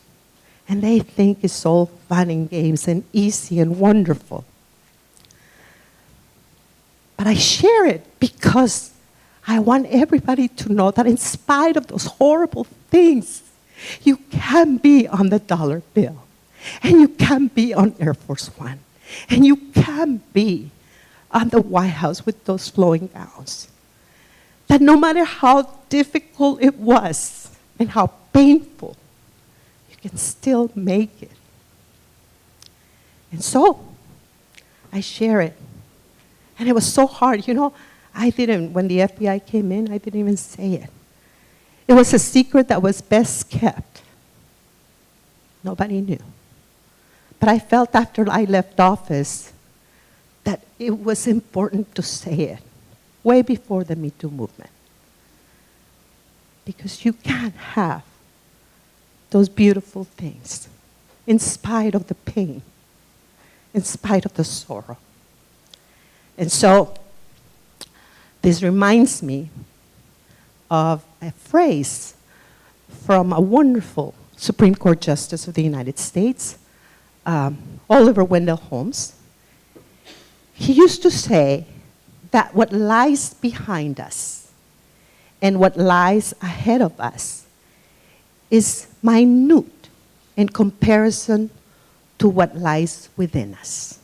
And they think it's all fun and games and easy and wonderful. But I share it because I want everybody to know that in spite of those horrible things, you can be on the dollar bill. And you can be on Air Force One. And you can be on the White House with those flowing gowns. That no matter how difficult it was and how painful, you can still make it. And so, I share it. And it was so hard. You know, when the FBI came in, I didn't even say it. It was a secret that was best kept. Nobody knew. But I felt after I left office that it was important to say it, way before the Me Too movement. Because you can't have those beautiful things in spite of the pain, in spite of the sorrow. And so, this reminds me of a phrase from a wonderful Supreme Court Justice of the United States, Oliver Wendell Holmes. He used to say that what lies behind us and what lies ahead of us is minute in comparison to what lies within us.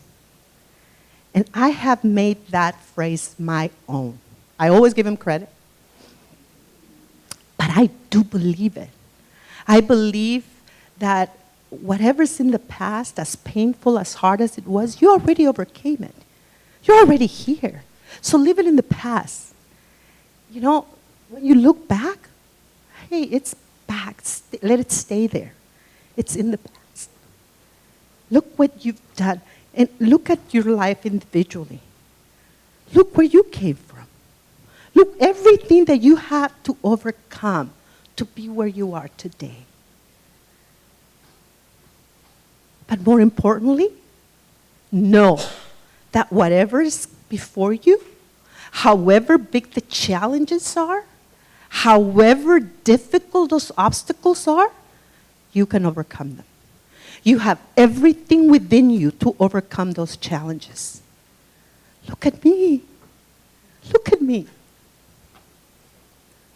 And I have made that phrase my own. I always give him credit, but I do believe it. I believe that whatever's in the past, as painful, as hard as it was, you already overcame it. You're already here. So leave it in the past. You know, when you look back, hey, it's back. Let it stay there. It's in the past. Look what you've done. And look at your life individually. Look where you came from. Look everything that you had to overcome to be where you are today. But more importantly, know that whatever is before you, however big the challenges are, however difficult those obstacles are, you can overcome them. You have everything within you to overcome those challenges. Look at me. Look at me.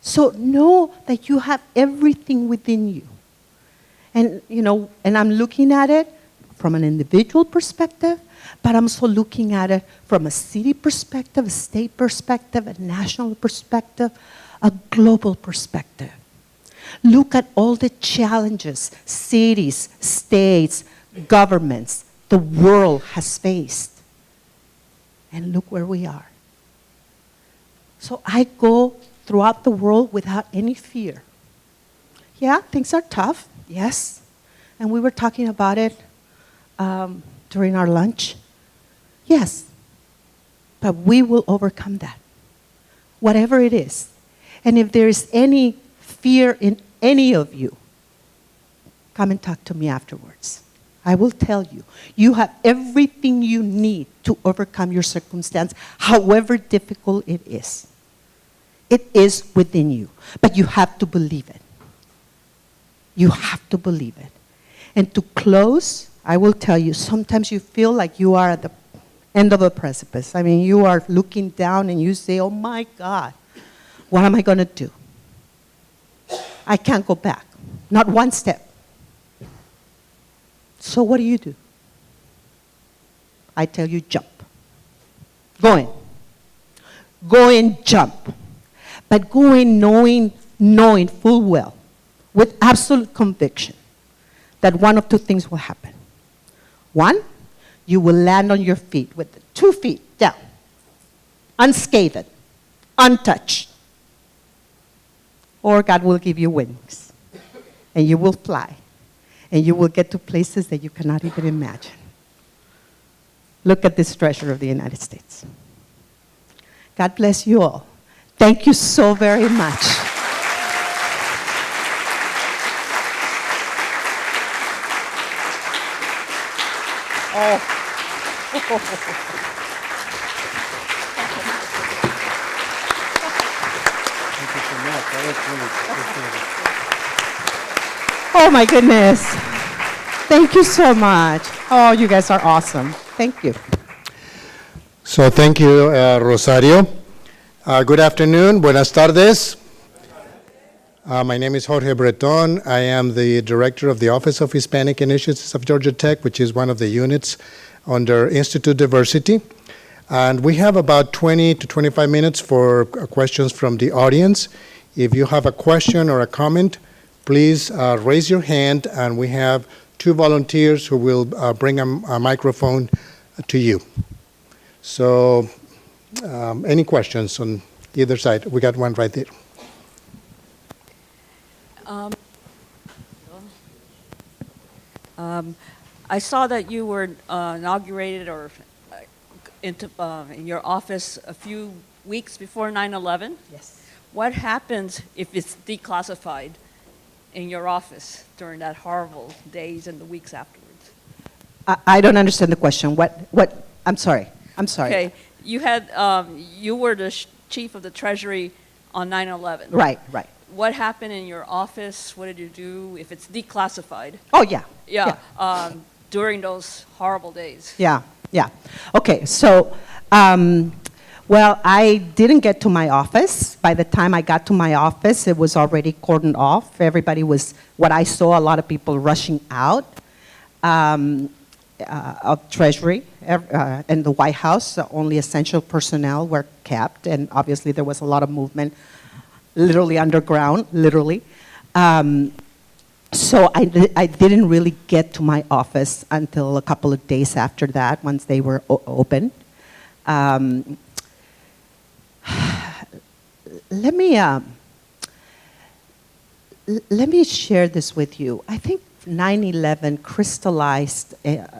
So know that you have everything within you. And, you know, and I'm looking at it from an individual perspective, but I'm also looking at it from a city perspective, a state perspective, a national perspective, a global perspective. Look at all the challenges cities, states, governments the world has faced. And look where we are. So I go throughout the world without any fear. Yeah, things are tough, yes. And we were talking about it during our lunch. Yes, but we will overcome that, whatever it is. And if there is any fear in any of you, come and talk to me afterwards. I will tell you, you have everything you need to overcome your circumstance, however difficult it is. It is within you, but you have to believe it. You have to believe it. And to close, I will tell you, sometimes you feel like you are at the end of a precipice. I mean, you are looking down and you say, oh my God, what am I going to do? I can't go back, not one step. So what do? I tell you, jump. Go in. Go in, jump. But go in knowing full well, with absolute conviction, that one of two things will happen. One, you will land on your feet with 2 feet down, unscathed, untouched. Or God will give you wings, and you will fly, and you will get to places that you cannot even imagine. Look at this treasure of the United States. God bless you all. Thank you so very much. Oh my goodness. Thank you so much. Oh, you guys are awesome. Thank you. So thank you, Rosario. Good afternoon. Buenas tardes. My name is Jorge Breton. I am the director of the Office of Hispanic Initiatives of Georgia Tech, which is one of the units under Institute Diversity. And we have about 20 to 25 minutes for questions from the audience. If you have a question or a comment, please raise your hand, and we have 2 volunteers who will bring a microphone to you. So any questions on either side? We got one right there. I saw that you were inaugurated or in your office a few weeks before 9/11. Yes. What happens if it's declassified in your office during that horrible days and the weeks afterwards? I don't understand the question. What? I'm sorry. Okay, you were the chief of the Treasury on 9/11. Right. What happened in your office? What did you do if it's declassified? Oh, yeah. Yeah. During those horrible days. Yeah. Okay, so, well, I didn't get to my office. By the time I got to my office, it was already cordoned off. Everybody was, what I saw, a lot of people rushing out of Treasury and the White House. Only essential personnel were kept, and obviously there was a lot of movement, literally underground, literally. So I didn't really get to my office until a couple of days after that, once they were open. Let me share this with you. I think 9/11 crystallized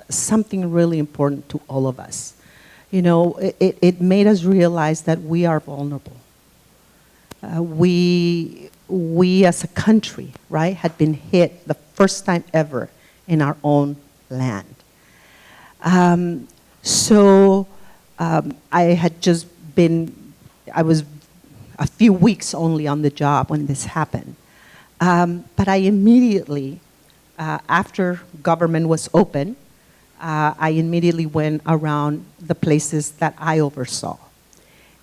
something really important to all of us. You know, it made us realize that we are vulnerable. We as a country, right, had been hit the first time ever in our own land. I was a few weeks only on the job when this happened. But I immediately, after government was open, I immediately went around the places that I oversaw.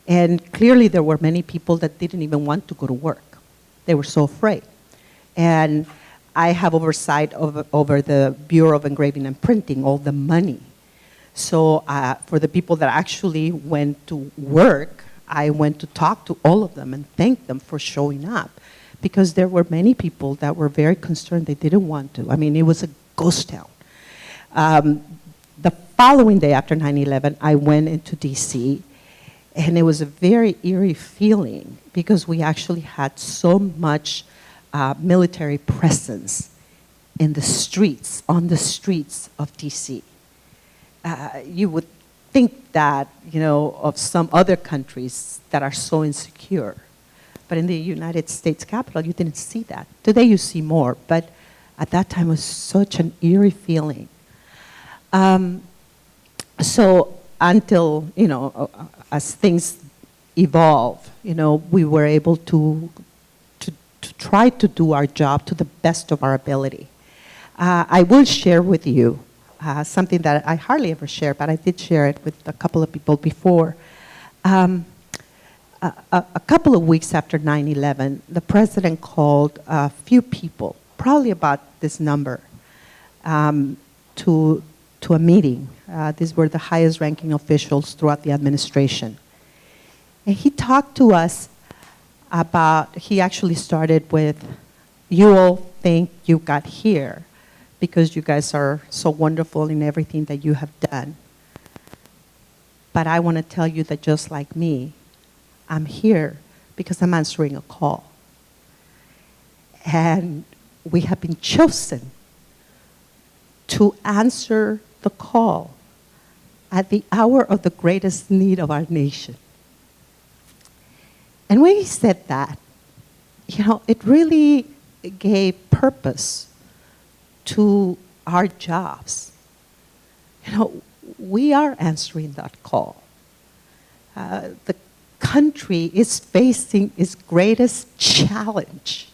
And clearly there were many people that didn't even want to go to work. They were so afraid. And I have oversight over the Bureau of Engraving and Printing, all the money. So for the people that actually went to work, I went to talk to all of them and thank them for showing up. Because there were many people that were very concerned they didn't want to. I mean, it was a ghost town. The following day after 9/11, I went into DC, and it was a very eerie feeling because we actually had so much military presence in the streets, on the streets of DC. You would think that, of some other countries that are so insecure. But in the United States Capitol, you didn't see that. Today you see more, but at that time it was such an eerie feeling. So until, as things evolve, we were able to try to do our job to the best of our ability. I will share with you something that I hardly ever share, but I did share it with a couple of people before. A couple of weeks after 9/11, the president called a few people, probably about this number, to a meeting. These were the highest ranking officials throughout the administration. And he talked to us about, he actually started with, you all think you got here because you guys are so wonderful in everything that you have done. But I want to tell you that just like me, I'm here because I'm answering a call. And we have been chosen to answer the call at the hour of the greatest need of our nation. And when he said that, it really gave purpose to our jobs. We are answering that call. The country is facing its greatest challenge.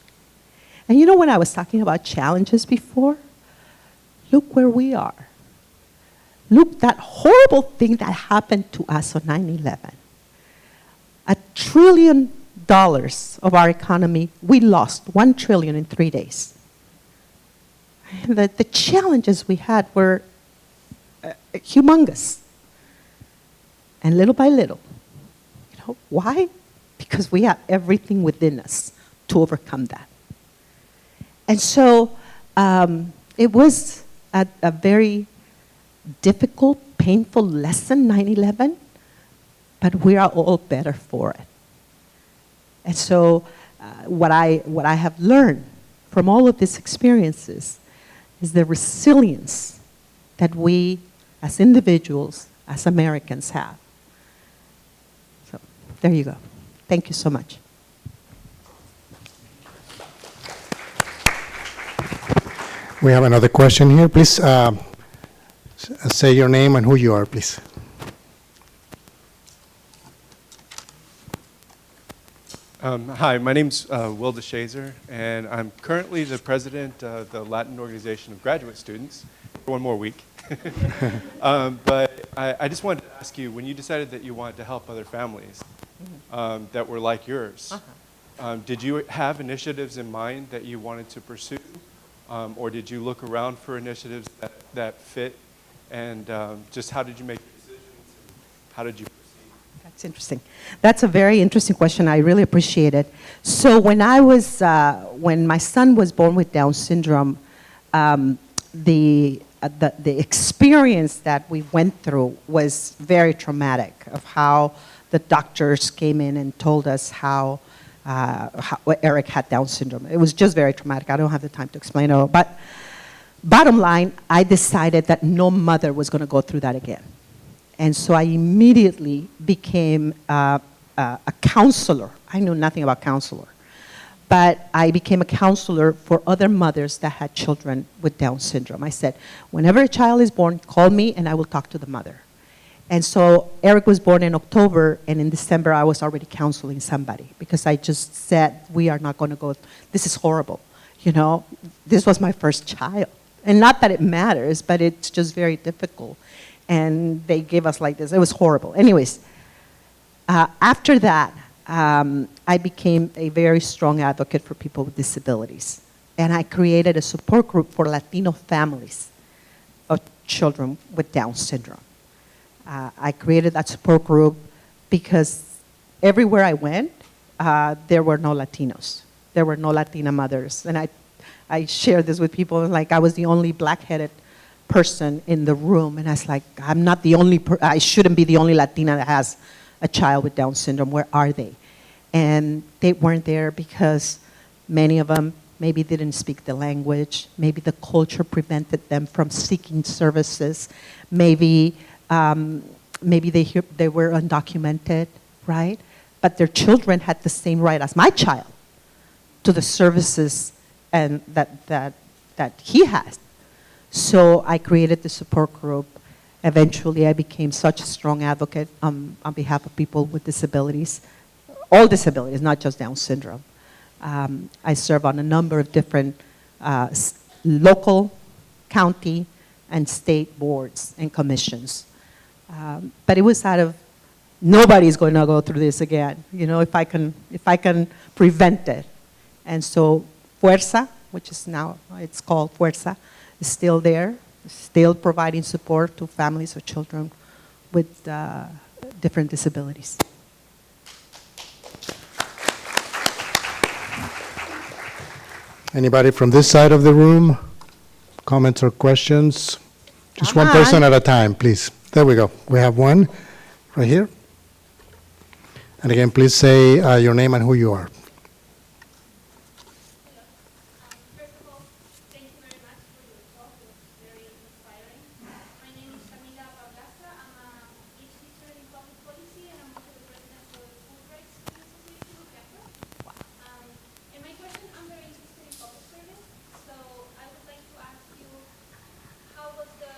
And when I was talking about challenges before, look where we are. Look, that horrible thing that happened to us on 9/11. $1 trillion of our economy, we lost $1 trillion in 3 days. And the challenges we had were humongous. And little by little, why? Because we have everything within us to overcome that. And so it was a very difficult, painful lesson, 9/11, but we are all better for it. And so what I have learned from all of these experiences is the resilience that we as individuals, as Americans have. So there you go. Thank you so much. We have another question here. Please say your name and who you are, please. Hi, my name's Will DeShazer, and I'm currently the president of the Latin Organization of Graduate Students for one more week. But I just wanted to ask you, when you decided that you wanted to help other families that were like yours, did you have initiatives in mind that you wanted to pursue, or did you look around for initiatives that fit, and just how did you make decisions, and how did you proceed? That's interesting. That's a very interesting question. I really appreciate it. So when my son was born with Down syndrome, the experience that we went through was very traumatic, of how the doctors came in and told us how Eric had Down syndrome. It was just very traumatic. I don't have the time to explain it all. But bottom line, I decided that no mother was going to go through that again. And so I immediately became a counselor. I knew nothing about counselor. But I became a counselor for other mothers that had children with Down syndrome. I said, whenever a child is born, call me and I will talk to the mother. And so Eric was born in October, and in December I was already counseling somebody because I just said, we are not going to go, this is horrible. This was my first child. And not that it matters, but it's just very difficult. And they gave us like this. It was horrible. Anyways, after that, I became a very strong advocate for people with disabilities. And I created a support group for Latino families of children with Down syndrome. I created that support group because everywhere I went, there were no Latinos. There were no Latina mothers. And I share this with people, like I was the only black-headed person in the room, and I was like, I'm not the only, I shouldn't be the only Latina that has a child with Down syndrome. Where are they? And they weren't there because many of them maybe didn't speak the language, maybe the culture prevented them from seeking services, maybe they were undocumented, right? But their children had the same right as my child to the services and that he has. So I created the support group. Eventually, I became such a strong advocate on behalf of people with disabilities, all disabilities, not just Down syndrome. I serve on a number of different local, county, and state boards and commissions. But it was out of, nobody's going to go through this again, you know, if I can prevent it. And so Fuerza, which is now, it's called Fuerza, is still there, still providing support to families or children with different disabilities. Anybody from this side of the room? Comments or questions? Just Come one person on. at a time, please. There we go. We have one right here. And again, please say your name and who you are. First of all, thank you very much for your talk. It was very inspiring. My name is Camila Pablasa. I'm a English teacher in public policy, and I'm also the president of the School Rights Association of Capital. And my question, I'm very interested in public service, so I would like to ask you, how was the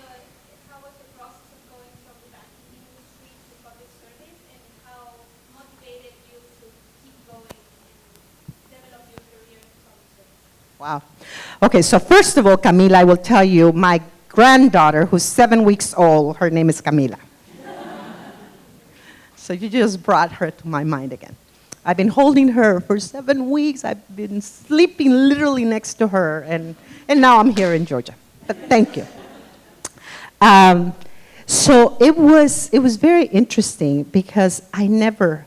process of going from the banking industry to public service, and how motivated you to keep going and develop your career in public service? Wow. Okay, so first of all, Camila, I will tell you, my granddaughter, who's 7 weeks old, her name is Camila. So you just brought her to my mind again. I've been holding her for 7 weeks. I've been sleeping literally next to her, and now I'm here in Georgia. But thank you. So it was very interesting because I never,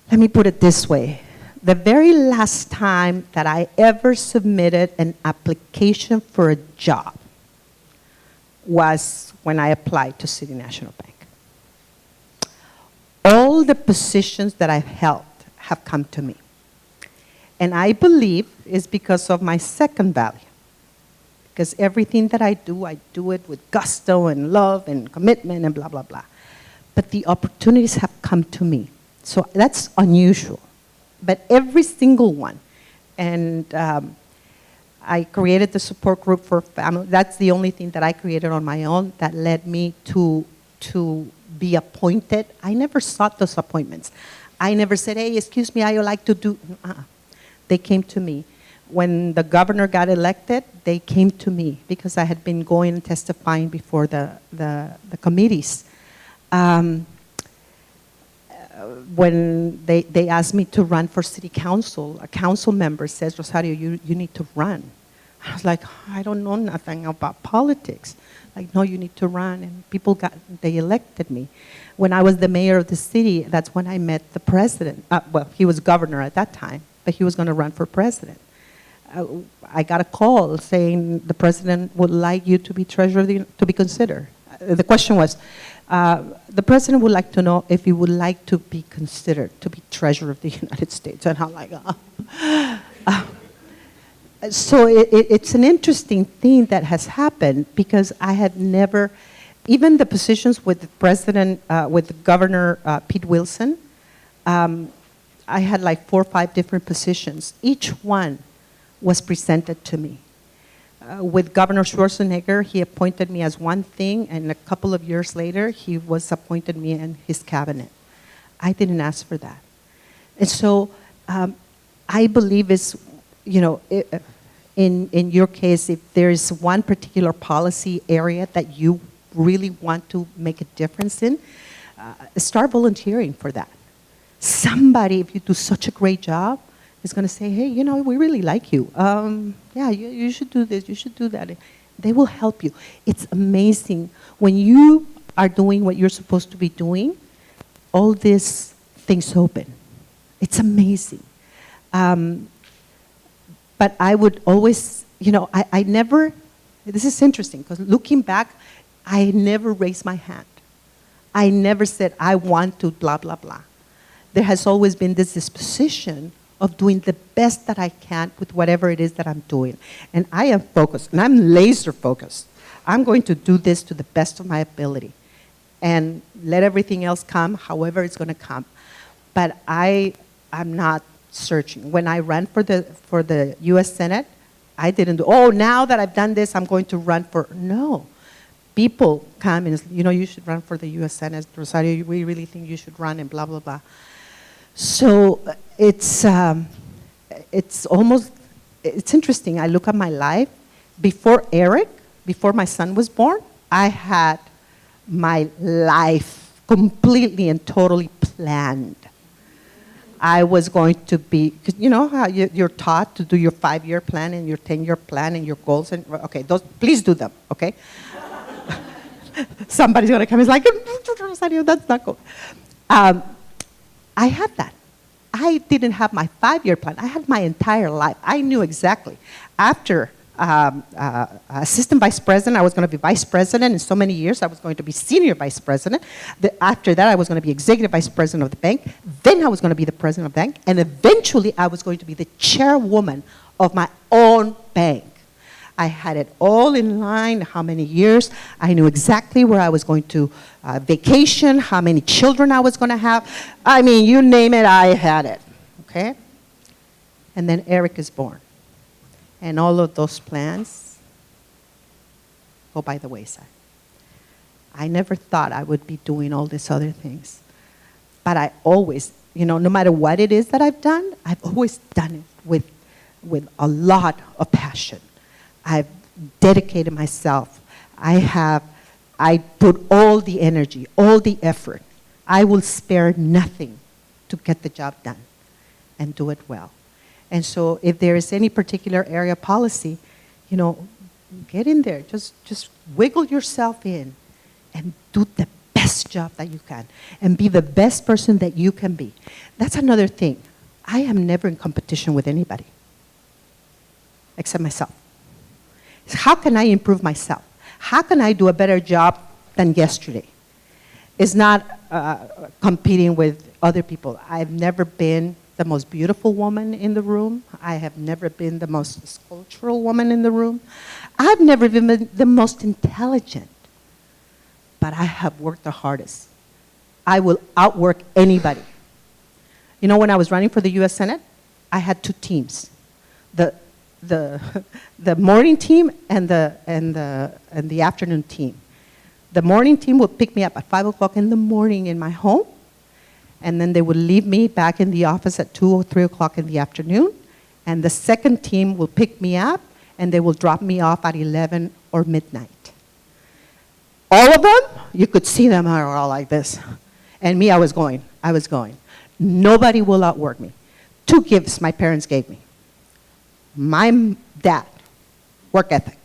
let me put it this way. The very last time that I ever submitted an application for a job was when I applied to City National Bank. All the positions that I've held have come to me. And I believe it's because of my second value. Because everything that I do it with gusto and love and commitment and blah, blah, blah. But the opportunities have come to me. So that's unusual. But every single one. And I created the support group for family. That's the only thing that I created on my own that led me to be appointed. I never sought those appointments. I never said, hey, excuse me, I would like to do. They came to me. When the governor got elected, they came to me because I had been going and testifying before the committees. When they asked me to run for city council, a council member says, Rosario, you need to run. I was like, I don't know nothing about politics. Like, no, you need to run. And they elected me. When I was the mayor of the city, that's when I met the president. Well, he was governor at that time, but he was going to run for president. I got a call saying the president would like you to be treasurer to be considered. The question was, the president would like to know if you would like to be considered to be treasurer of the United States. And I'm like, So it's an interesting thing that has happened because I had never, even the positions with the president, with Governor Pete Wilson, I had like 4 or 5 different positions. Each one was presented to me. With Governor Schwarzenegger, he appointed me as one thing, and a couple of years later, he was appointed me in his cabinet. I didn't ask for that. And so I believe it's, you know, in your case, if there is one particular policy area that you really want to make a difference in, start volunteering for that. Somebody, if you do such a great job, is going to say, hey, you know, we really like you. Yeah, you should do this, you should do that. They will help you. It's amazing. When you are doing what you're supposed to be doing, all these things open. It's amazing. But I would always, you know, I never, This is interesting because looking back, I never raised my hand. I never said, I want to blah, blah, blah. There has always been this disposition of doing the best that I can with whatever it is that I'm doing. And I am focused, and I'm laser focused. I'm going to do this to the best of my ability and let everything else come however it's going to come. But I'm not searching. When I ran for the U.S. Senate, I didn't do, oh, now that I've done this, I'm going to run for, no. People come and, you should run for the U.S. Senate. Rosario, we really think you should run and blah, blah, blah. So it's interesting. I look at my life. Before my son was born, I had my life completely and totally planned. I was going to be, you know how you're taught to do your 5-year plan and your 10-year plan and your goals, and okay, those, please do them, okay? Somebody's gonna come and like, Rosario, that's not good. I had that. I didn't have my 5-year plan. I had my entire life. I knew exactly. After assistant vice president, I was going to be vice president in so many years. I was going to be senior vice president. After that, I was going to be executive vice president of the bank. Then I was going to be the president of the bank. And eventually, I was going to be the chairwoman of my own bank. I had it all in line, how many years. I knew exactly where I was going to vacation, how many children I was going to have. I mean, you name it, I had it, okay? And then Eric is born. And all of those plans go by the wayside. I never thought I would be doing all these other things. But I always, no matter what it is that I've done, I've always done it with a lot of passion. I've dedicated myself. I put all the energy, all the effort. I will spare nothing to get the job done and do it well. And so if there is any particular area of policy, get in there. Just wiggle yourself in and do the best job that you can and be the best person that you can be. That's another thing. I am never in competition with anybody except myself. How can I improve myself? How can I do a better job than yesterday? It's not competing with other people. I've never been the most beautiful woman in the room. I have never been the most sculptural woman in the room. I've never been the most intelligent. But I have worked the hardest. I will outwork anybody. When I was running for the U.S. Senate, I had 2 teams. The morning team and the afternoon team. The morning team would pick me up at 5 o'clock in the morning in my home, and then they would leave me back in the office at 2 or 3 o'clock in the afternoon, and the second team will pick me up, and they will drop me off at 11 or midnight. All of them, you could see them are all like this. And me, I was going. Nobody will outwork me. 2 gifts my parents gave me. My dad, work ethic.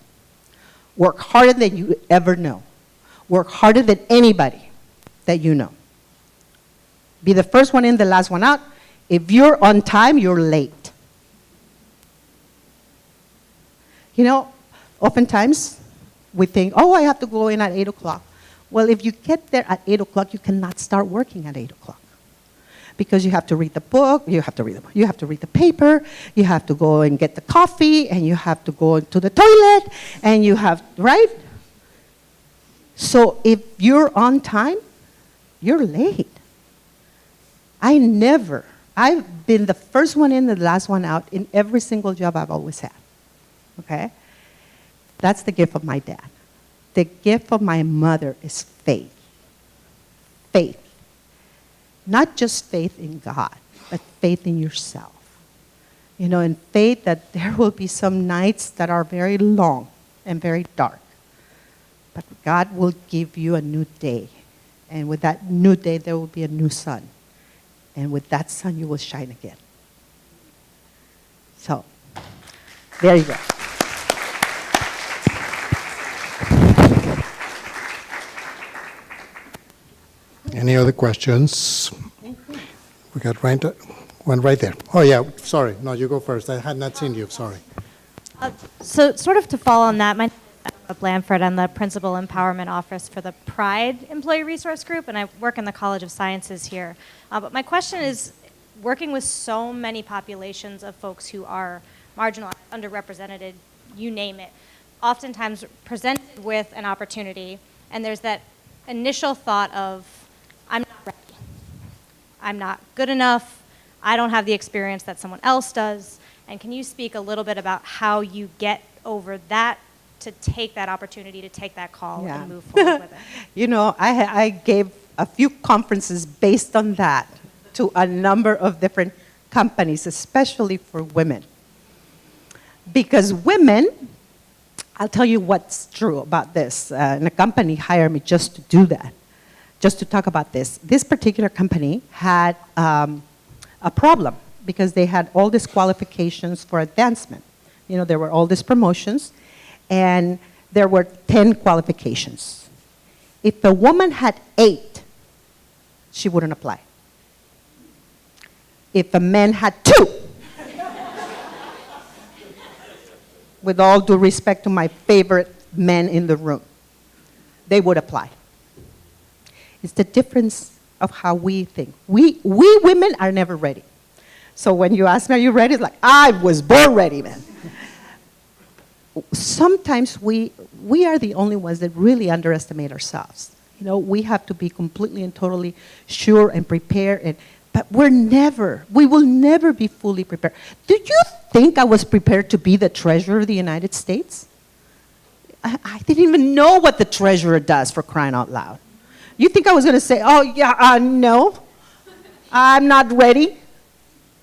Work harder than you ever know. Work harder than anybody that you know. Be the first one in, the last one out. If you're on time, you're late. Oftentimes we think, oh, I have to go in at 8 o'clock. Well, if you get there at 8 o'clock, you cannot start working at 8 o'clock. Because you have to read the book, you have to read the paper, you have to go and get the coffee, and you have to go to the toilet, and you have, right? So if you're on time, you're late. I've been the first one in, the last one out in every single job I've always had, okay? That's the gift of my dad. The gift of my mother is faith. Faith. Not just faith in God, but faith in yourself. And faith that there will be some nights that are very long and very dark. But God will give you a new day. And with that new day, there will be a new sun. And with that sun, you will shine again. So, there you go. Any other questions? We got one right there. Oh, yeah, sorry. No, you go first. I had not seen you, sorry. So sort of to follow on that, my Blanford. I'm the Principal Empowerment Office for the Pride Employee Resource Group, and I work in the College of Sciences here. But my question is, working with so many populations of folks who are marginalized, underrepresented, you name it, oftentimes presented with an opportunity, and there's that initial thought of, I'm not ready. I'm not good enough. I don't have the experience that someone else does. And can you speak a little bit about how you get over that to take that opportunity, to take that call and move forward with it? You know, I gave a few conferences based on that to a number of different companies, especially for women. Because women, I'll tell you what's true about this. And a company hired me just to do that, just to talk about this. This particular company had a problem because they had all these qualifications for advancement. You know, there were all these promotions, and there were 10 qualifications. If a woman had 8, she wouldn't apply. If a man had 2, with all due respect to my favorite men in the room, they would apply. It's the difference of how we think. We women are never ready. So when you ask me, are you ready? It's like, I was born ready, man. Sometimes we are the only ones that really underestimate ourselves. You know, we have to be completely and totally sure and prepared, but we will never be fully prepared. Do you think I was prepared to be the treasurer of the United States? I didn't even know what the treasurer does, for crying out loud. You think I was going to say, oh, yeah, no, I'm not ready?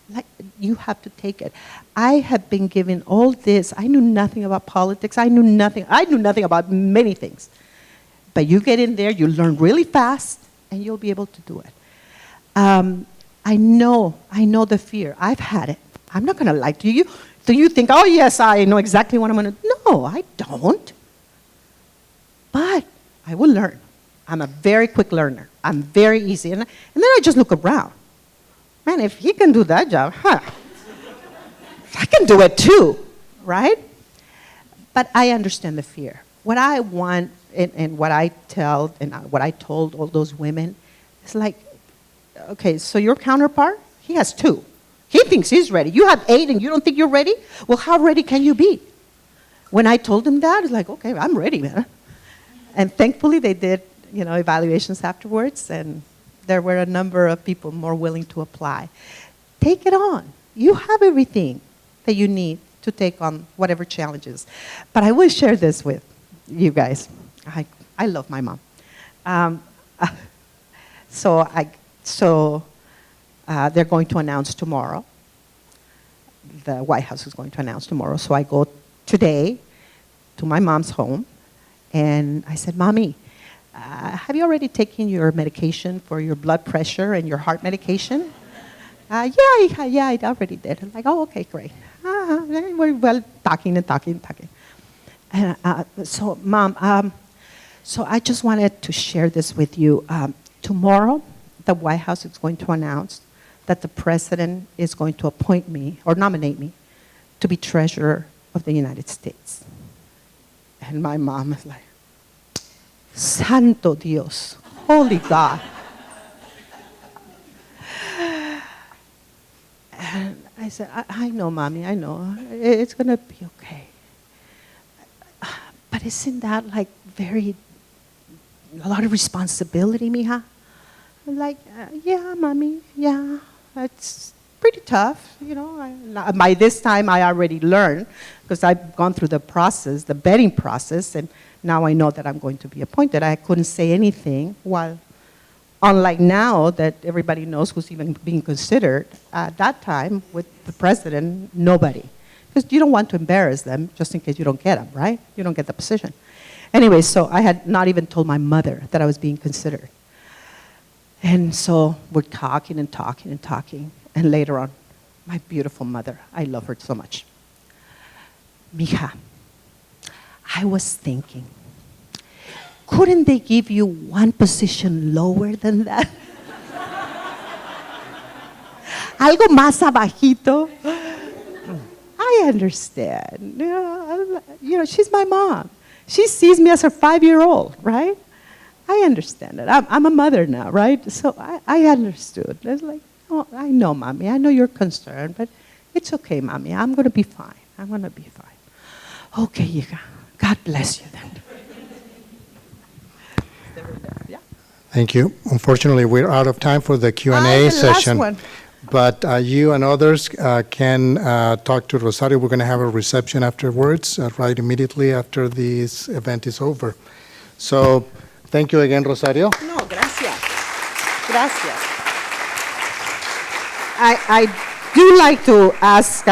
Like, you have to take it. I have been given all this. I knew nothing about politics. I knew nothing about many things. But you get in there, you learn really fast, and you'll be able to do it. I know the fear. I've had it. I'm not going to lie to you. Do you think, oh, yes, I know exactly what I'm going to do? No, I don't. But I will learn. I'm a very quick learner. I'm very easy. And then I just look around. Man, if he can do that job, I can do it too, right? But I understand the fear. What I want and what I tell and what I told all those women is like, okay, so your counterpart, he has 2. He thinks he's ready. You have 8 and you don't think you're ready? Well, how ready can you be? When I told them that, it's like, okay, I'm ready, man. And thankfully they did, you know, evaluations afterwards, and there were a number of people more willing to apply. Take it on. You have everything that you need to take on whatever challenges. But I will share this with you guys. I love my mom. So they're going to announce tomorrow. The White House is going to announce tomorrow. So I go today to my mom's home, and I said, Mommy, have you already taken your medication for your blood pressure and your heart medication? Yeah, I already did. I'm like, oh, okay, great. We're well talking. And so, Mom, so I just wanted to share this with you. Tomorrow, the White House is going to announce that the president is going to appoint me or nominate me to be treasurer of the United States. And my mom is like, Santo Dios, holy God. And I said, I know, Mommy, I know. It's going to be okay. But isn't that like a lot of responsibility, mija? I'm like, yeah, Mommy, yeah. It's pretty tough, you know. By this time, I already learned, because I've gone through the process, the vetting process, and now I know that I'm going to be appointed. I couldn't say anything, while unlike now that everybody knows who's even being considered, at that time with the president, nobody. Because you don't want to embarrass them just in case you don't get them, right? You don't get the position. Anyway, so I had not even told my mother that I was being considered. And so we're talking and talking and talking. And later on, my beautiful mother, I love her so much. Mija, I was thinking, couldn't they give you one position lower than that? Algo más abajito. I understand. You know, she's my mom. She sees me as her 5-year-old, right? I understand it. I'm a mother now, right? So I understood. It's like, oh, I know, Mommy. I know you're concerned, but it's okay, Mommy. I'm going to be fine. I'm going to be fine. Okay, Yiga. God bless you then. Yeah. Thank you. Unfortunately, we're out of time for the Q&A the last session. one. But you and others can talk to Rosario. We're going to have a reception afterwards, right immediately after this event is over. So thank you again, Rosario. No, gracias. Gracias. I do like to ask,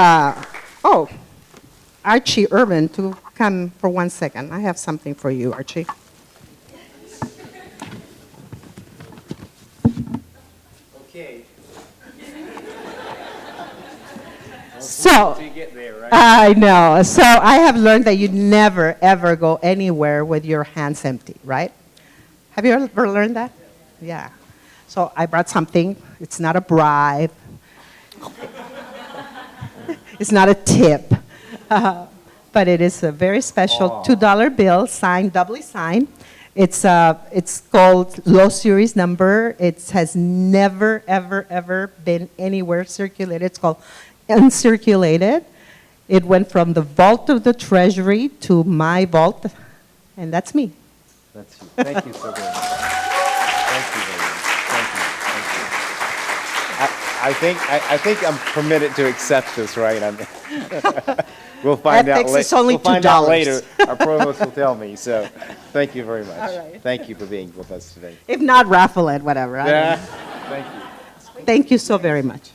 Archie Urban to come for 1 second. I have something for you, Archie. Okay. So, To get there, right? I know. So I have learned that you never, ever go anywhere with your hands empty, right? Have you ever learned that? Yeah. So I brought something. It's not a bribe. It's not a tip. But it is a very special $2 bill, signed, doubly signed. It's called Low Series Number. It has never, ever, ever been anywhere circulated. It's called uncirculated. It went from the vault of the Treasury to my vault, and that's me. That's you. Thank you so very much. Thank you very much. Thank you. I think I'm permitted to accept this, right? We'll find out Ethics later. is only We'll find out $2. later. Our provost will tell me. So, thank you very much. All right. Thank you for being with us today. If not, raffle it, whatever. I don't Yeah. know. Thank you. Thank you so very much.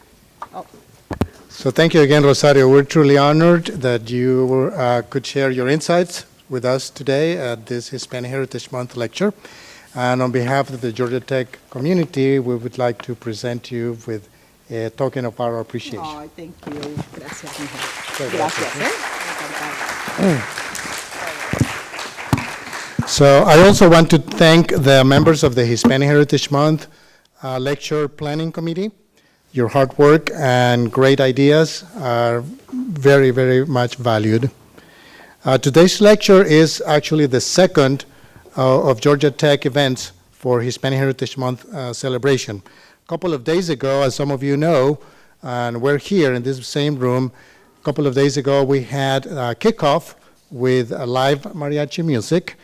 So thank you again, Rosario. We're truly honored that you could share your insights with us today at this Hispanic Heritage Month lecture. And on behalf of the Georgia Tech community, we would like to present you with a token of our appreciation. Oh, thank you. Gracias, mijo. So Gracias, So I also want to thank the members of the Hispanic Heritage Month Lecture Planning Committee. Your hard work and great ideas are very, very much valued. Today's lecture is actually the second of Georgia Tech events for Hispanic Heritage Month celebration. A couple of days ago, as some of you know, and we're here in this same room, a couple of days ago we had a kickoff with live mariachi music.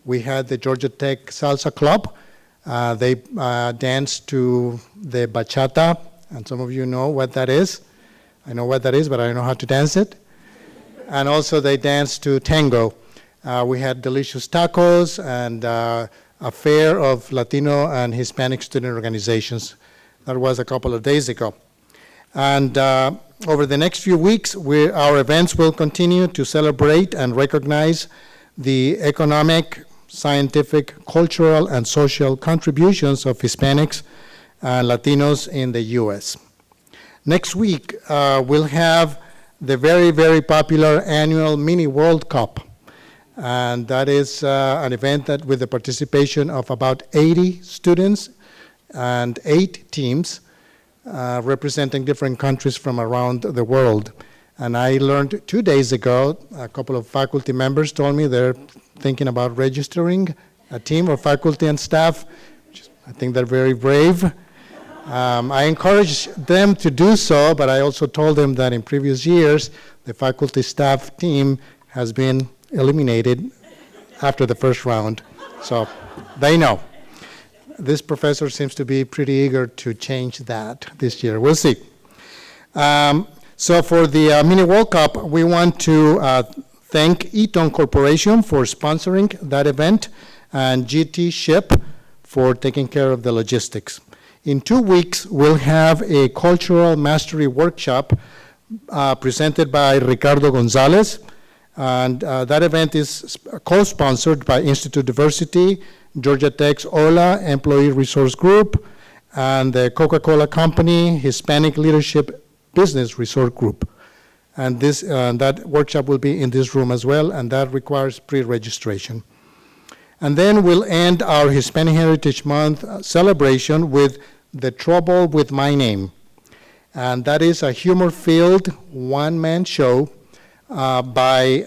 We had the Georgia Tech Salsa Club. They danced to the bachata, and some of you know what that is. I know what that is, but I don't know how to dance it. And also they danced to tango. We had delicious tacos and a fair of Latino and Hispanic student organizations. That was a couple of days ago. And over the next few weeks, our events will continue to celebrate and recognize the economic, scientific, cultural, and social contributions of Hispanics and Latinos in the U.S. Next week, we'll have the very, very popular annual Mini World Cup. And that is an event that with the participation of about 80 students and 8 teams representing different countries from around the world. And I learned 2 days ago, a couple of faculty members told me they're thinking about registering a team of faculty and staff. I think they're very brave. I encouraged them to do so, but I also told them that in previous years, the faculty staff team has been eliminated after the first round. So they know. This professor seems to be pretty eager to change that this year. We'll see. So for the Mini World Cup, we want to thank Eaton Corporation for sponsoring that event and GT Ship for taking care of the logistics. In 2 weeks, we'll have a cultural mastery workshop presented by Ricardo Gonzalez. And that event is co-sponsored by Institute Diversity, Georgia Tech's OLA Employee Resource Group, and the Coca-Cola Company Hispanic Leadership Business Resource Group. And that workshop will be in this room as well, and that requires pre-registration. And then we'll end our Hispanic Heritage Month celebration with The Trouble with My Name. And that is a humor-filled one-man show by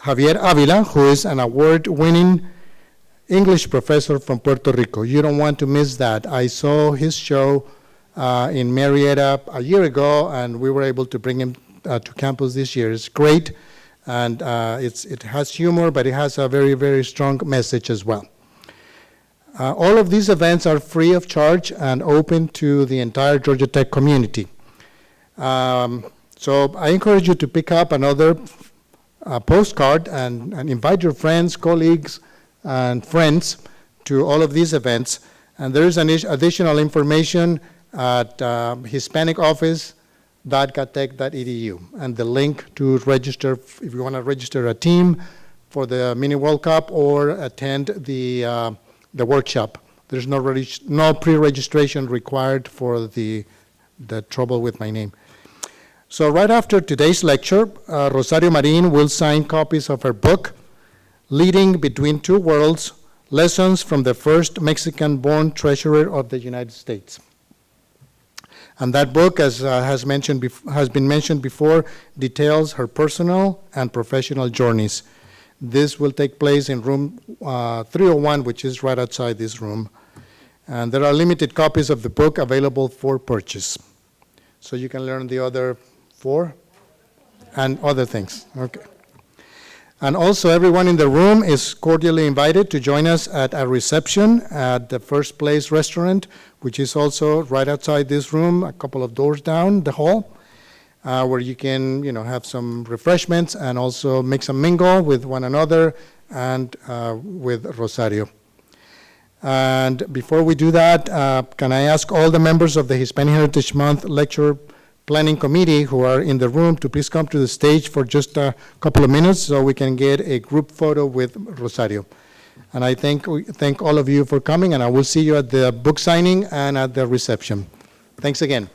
Javier Avila, who is an award-winning English professor from Puerto Rico. You don't want to miss that. I saw his show in Marietta a year ago, and we were able to bring him to campus this year. It's great, and it has humor, but it has a very, very strong message as well. All of these events are free of charge and open to the entire Georgia Tech community. So I encourage you to pick up another postcard and invite your friends, colleagues, and friends to all of these events. And there is additional information at hispanicoffice.gatech.edu, and the link to register if you want to register a team for the Mini World Cup or attend the workshop. There's no pre-registration required for the trouble with my name. So right after today's lecture, Rosario Marin will sign copies of her book, Leading Between Two Worlds, Lessons from the First Mexican-Born Treasurer of the United States. And that book, as has been mentioned before, details her personal and professional journeys. This will take place in room 301, which is right outside this room. And there are limited copies of the book available for purchase. So you can learn the other 4 and other things. Okay. And also everyone in the room is cordially invited to join us at a reception at the First Place restaurant, which is also right outside this room, a couple of doors down the hall, where you can have some refreshments and also mix and mingle with one another and with Rosario. And before we do that, can I ask all the members of the Hispanic Heritage Month Lecture Planning Committee who are in the room to please come to the stage for just a couple of minutes so we can get a group photo with Rosario. And I thank all of you for coming, and I will see you at the book signing and at the reception. Thanks again.